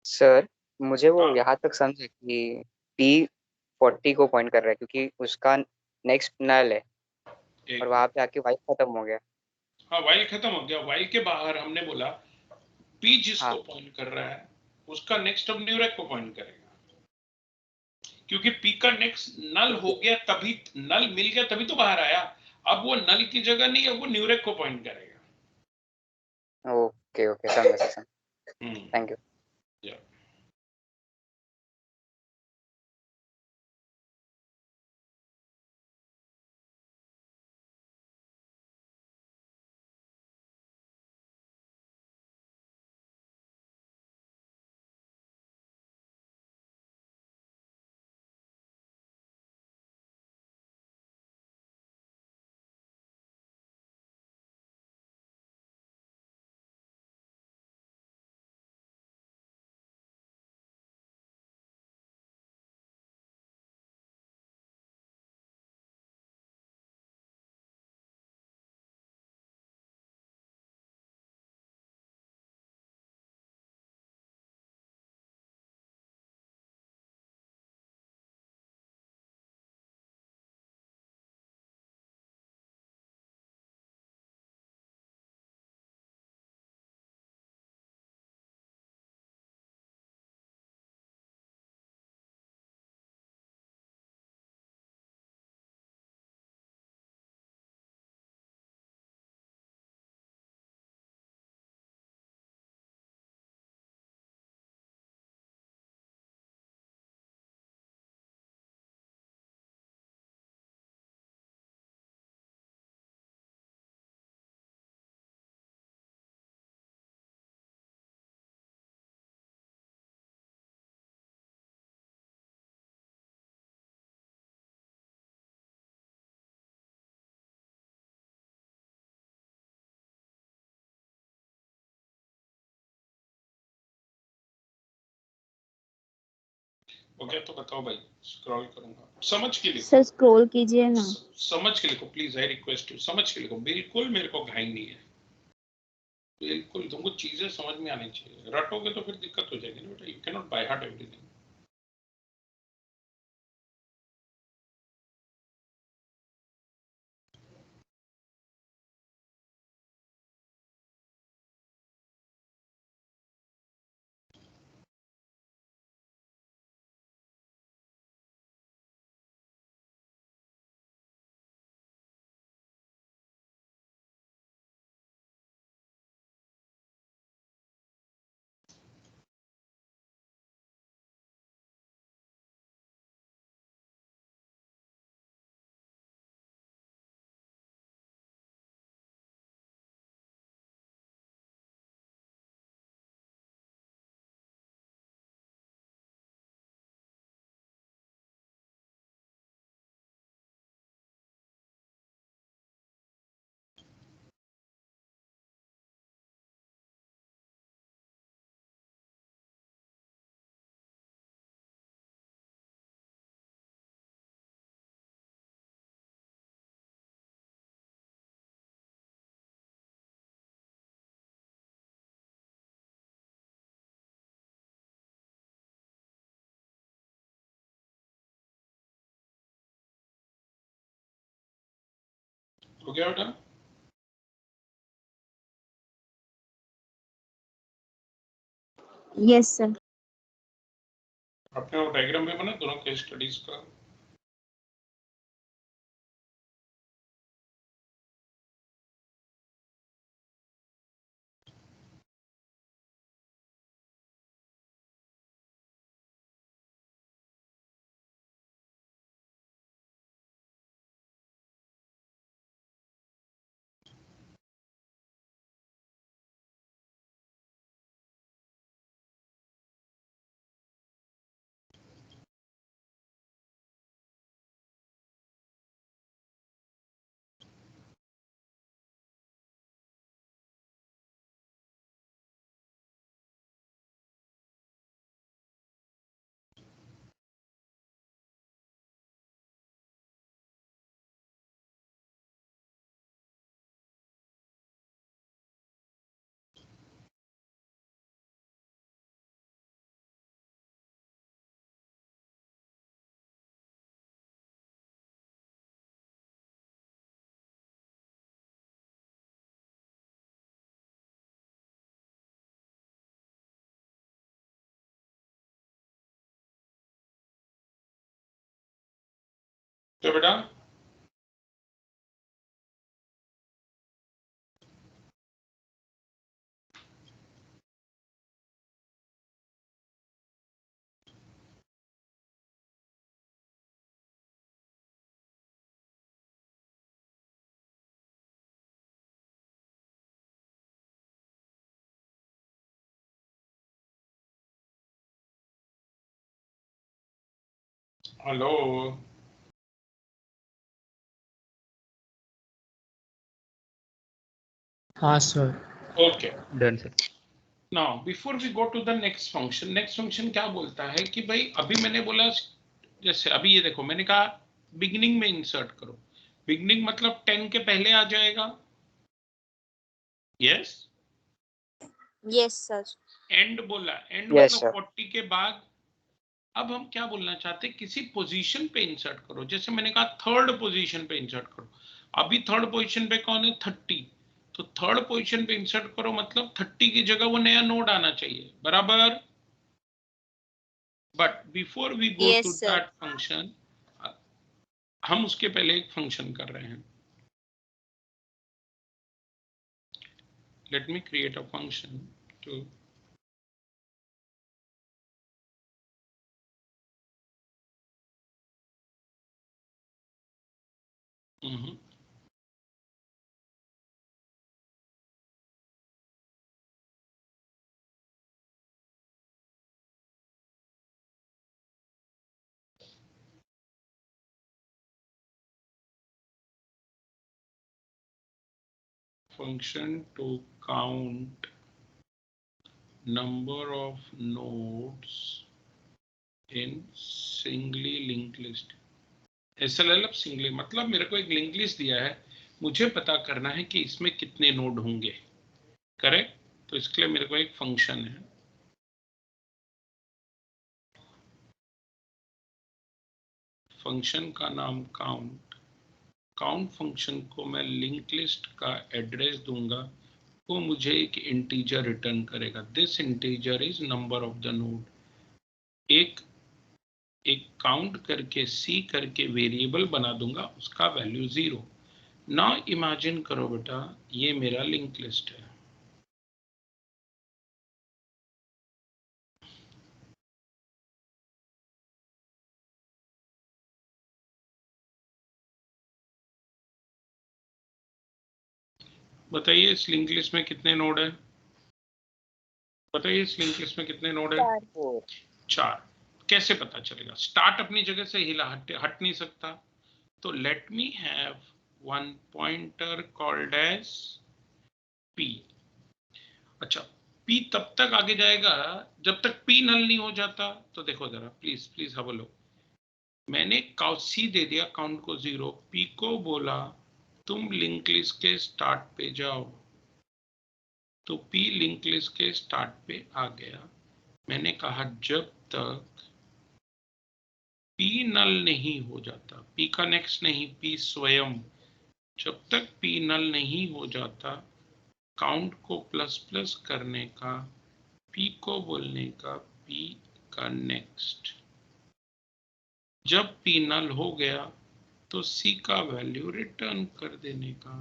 सर मुझे वो हाँ. यहाँ तक समझे कि P40 को पॉइंट कर रहा है क्योंकि उसका नेक्स्ट नल है और वहां पे आके वाइल खत्म हो गया. हाँ वाइल खत्म हो गया. वाइल के बाहर हमने बोला P जिसको हाँ. पॉइंट कर रहा है उसका नेक्स्ट अब न्यूरेक को पॉइंट करेगा, क्योंकि P का नेक्स्ट नल हो गया, तभी नल मिल गया तभी तो बाहर आया. अब वो नल की जगह नहीं है, वो न्यूरेक को पॉइंट करेगा. ओके ओके समझा सर. Thank you. Yeah. हो गया तो बताओ भाई, स्क्रॉल करूंगा. समझ के लिखो सर स्क्रॉल कीजिए ना. समझ के लिखो प्लीज, आई रिक्वेस्ट यू. समझ के लिखो, बिल्कुल मेरे को घाई नहीं है. बिल्कुल तुमको चीजें समझ में आनी चाहिए. रटोगे तो फिर दिक्कत हो जाएगी ना बेटा. You can not by heart everything. हो गया बेटा? Yes sir. आपने वो डायग्राम में बना दोनों केस स्टडीज का? क्या बेटा? हेलो? हाँ सर। Okay, done sir. Now before we go to the next function क्या बोलता है कि भाई अभी मैंने बोला, जैसे अभी ये देखो मैंने कहा बिगिनिंग में इंसर्ट करो। बिगिनिंग मतलब 10 के पहले आ जाएगा। यस? Yes sir. एंड बोला, एंड यस मतलब सर। 40 के बाद। अब हम क्या बोलना चाहते हैं, किसी पोजीशन पे इंसर्ट करो। जैसे मैंने कहा थर्ड पोजीशन पे इंसर्ट करो। अभी थर्ड पोजीशन पे कौन है? 30। तो थर्ड पोजीशन पे इंसर्ट करो मतलब 30 की जगह वो नया नोड आना चाहिए, बराबर? But before we go to yes sir. That function, हम उसके पहले एक फंक्शन कर रहे हैं। Let me create a function to function to count number of nodes in singly linked list। SLL singly मतलब मेरे को एक लिंक लिस्ट दिया है, मुझे पता करना है कि इसमें कितने नोड होंगे, करेक्ट? तो इसके लिए मेरे को एक फंक्शन है, फंक्शन का नाम काउंट। काउंट फंक्शन को मैं लिंक लिस्ट का एड्रेस दूंगा, वो मुझे एक इंटीजर रिटर्न करेगा। This integer is number of the node. एक काउंट करके सी करके वेरिएबल बना दूंगा, उसका वैल्यू 0। ना इमेजिन करो बेटा, ये मेरा लिंक लिस्ट है। बताइए इस लिंक लिस्ट में कितने नोड है? बताइए इस लिंक लिस्ट में कितने नोड है? 4। कैसे पता चलेगा? स्टार्ट अपनी जगह से हट नहीं सकता। तो let me have one pointer called as P. अच्छा, पी तब तक आगे जाएगा जब तक पी नल नहीं हो जाता। तो देखो जरा, please please have a look। मैंने सी दे दिया काउंट को 0, पी को बोला तुम लिंक लिस्ट के स्टार्ट पे जाओ, तो पी लिंक लिस्ट के स्टार्ट पे आ गया। मैंने कहा जब तक पी नल नहीं हो जाता, पी का नेक्स्ट नहीं, पी स्वयं जब तक पी नल नहीं हो जाता, काउंट को प्लस प्लस करने का, पी को बोलने का पी का नेक्स्ट। जब पी नल हो गया तो सी का वैल्यू रिटर्न कर देने का।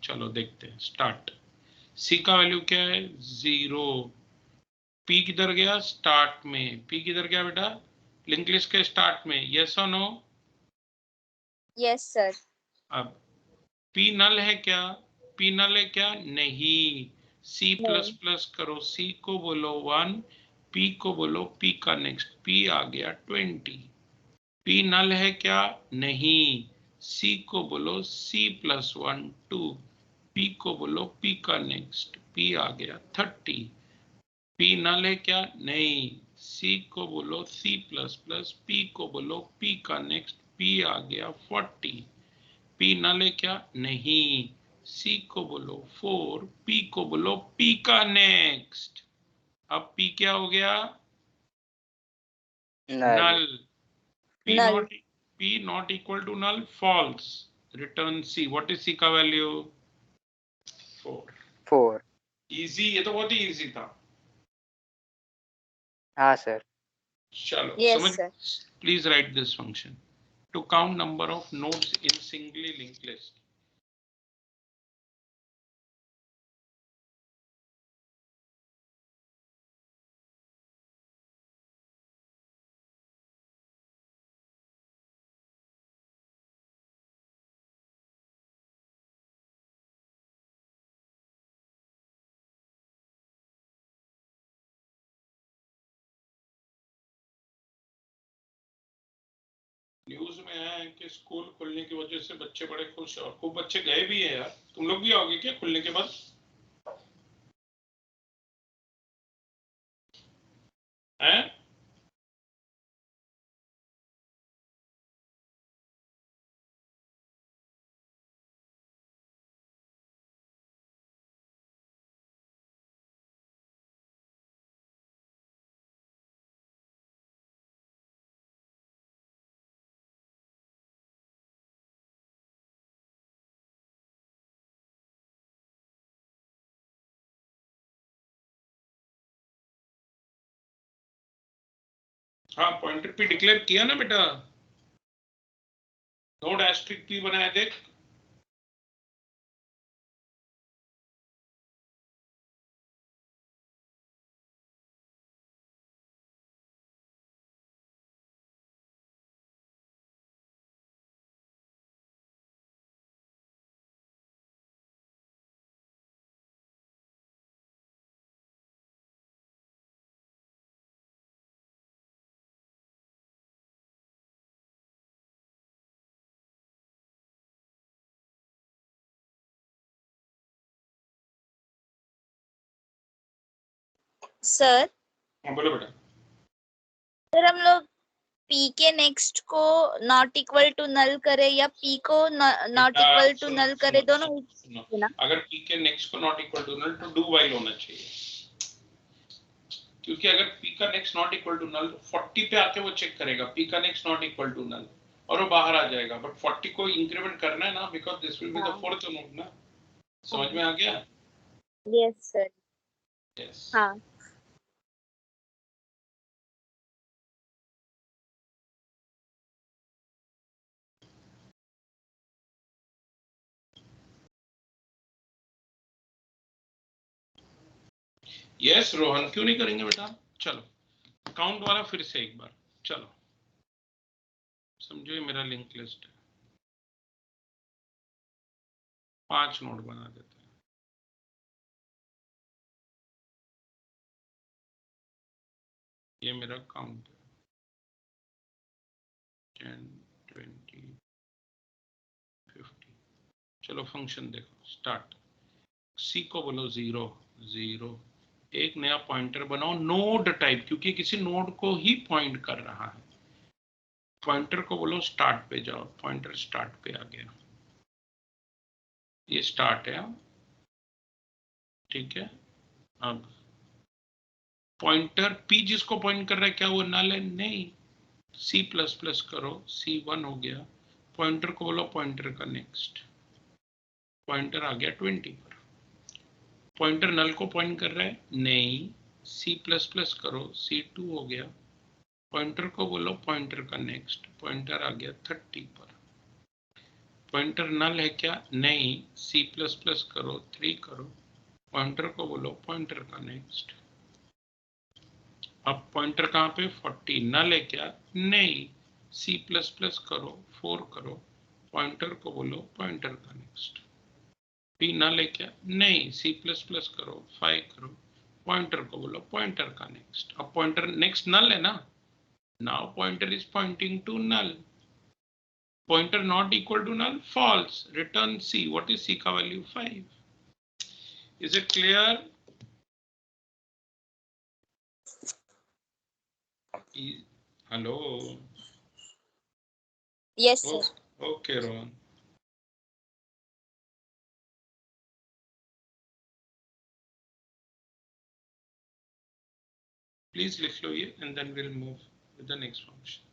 चलो देखते हैं, स्टार्ट। सी का वैल्यू क्या है? 0। पी किधर गया? स्टार्ट में। पी किधर गया बेटा? लिंक लिस्ट के स्टार्ट में। यस और नो? Yes sir. अब पी नल है क्या? पी नल है क्या? नहीं। सी प्लस प्लस करो, सी को बोलो 1, पी को बोलो पी का नेक्स्ट, पी आ गया 20। पी नल है क्या? नहीं। सी को बोलो सी प्लस 1 2, पी को बोलो पी का नेक्स्ट, पी आ गया 30। पी नल है क्या? नहीं। सी को बोलो सी प्लस प्लस, पी को बोलो पी का नेक्स्ट, पी आ गया 40। पी नल है क्या? नहीं। सी को बोलो 4, पी को बोलो पी का नेक्स्ट। अब पी क्या हो गया? नल। P Null. not P not equal to null, false. Return C. What is C का वैल्यू? 4. Easy, ये तो बहुत ही easy था। हाँ सर। चलो Yes, समझ। sir. Please write this function to count number of nodes in singly linked list. News में है कि स्कूल खुलने की वजह से बच्चे बड़े खुश हैं और खूब बच्चे गए भी हैं यार। तुम लोग भी आओगे क्या खुलने के बाद? हैं? हाँ, पॉइंटर पी डिक्लेयर किया ना बेटा। नोड एस्ट्रिक पी बनाया देख। सर हाँ बोलो बेटा। सर हम लोग P के नेक्स्ट को नॉट इक्वल टू नल करे या P को नॉट इक्वल टू नल करे, दोनों सुनो, अगर P के नेक्स्ट को नॉट इक्वल टू नल तो डू वाइल होना चाहिए, क्योंकि अगर P का next not equal to null 40 पे आके वो चेक करेगा P का next not equal to null और वो बाहर आ जाएगा। बट 40 को इंक्रीमेंट करना है ना, because this will be the fourth node ना। समझ में आ गया? Yes sir. यस। हाँ यस रोहन, क्यों नहीं करेंगे बेटा? चलो काउंट वाला फिर से एक बार। चलो समझो, ये मेरा लिंक लिस्ट है, 5 नोड बना देते हैं। ये मेरा काउंट है 10 20 50। चलो फंक्शन देखो, स्टार्ट। सी को बोलो 0 0, एक नया पॉइंटर बनाओ नोड टाइप, क्योंकि किसी नोड को ही पॉइंट कर रहा है। पॉइंटर को बोलो स्टार्ट पे जाओ, पॉइंटर स्टार्ट पे आ गया, ये स्टार्ट है। ठीक है, अब पॉइंटर पी जिसको पॉइंट कर रहा है क्या वो नल है? नहीं। सी प्लस प्लस करो, C1 हो गया, पॉइंटर को बोलो पॉइंटर का नेक्स्ट, पॉइंटर आ गया 20 पर। पॉइंटर नल को पॉइंट कर रहा है, नहीं, C++ करो, C2 हो गया। पॉइंटर को बोलो पॉइंटर का नेक्स्ट, पॉइंटर आ गया 30 पर। पॉइंटर नल है क्या, नहीं, C++ करो, 3 करो। पॉइंटर को बोलो पॉइंटर का नेक्स्ट। अब पॉइंटर कहाँ पे, 40, नल है क्या, नहीं, C++ करो, 4 करो। पॉइंटर को बोलो पॉइंटर का नेक्स्ट। p नल है क्या, नहीं, C++ करो, 5 करो। पॉइंटर को बोलो पॉइंटर का नेक्स्ट। अब पॉइंटर नेक्स्ट नल है ना, now pointer is pointing to null. Pointer not equal to null, false. Return C. What is C का value? 5. Is it clear? Hello. Yes, sir. Okay, Rohan. Please लिख लो ये and then we'll move with the next function.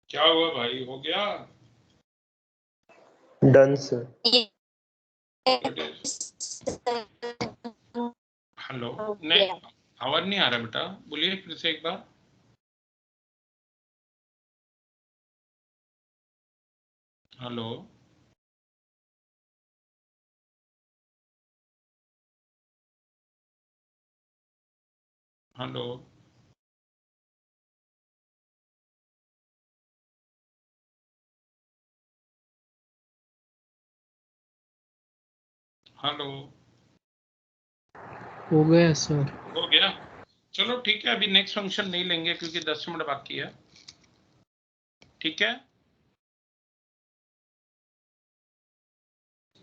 क्या हुआ भाई, हो गया? Done sir. Hello, नहीं आवाज नहीं आ रहा बेटा, बोलिए फिर से एक बार। हेलो, हेलो, हेलो, हो गया सर। हो गया? चलो ठीक है, अभी नेक्स्ट फंक्शन नहीं लेंगे क्योंकि 10 मिनट बाकी है। ठीक है,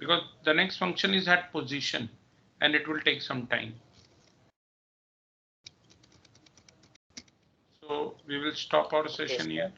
because the next function is at position and it will take some time. So we will stop our session here.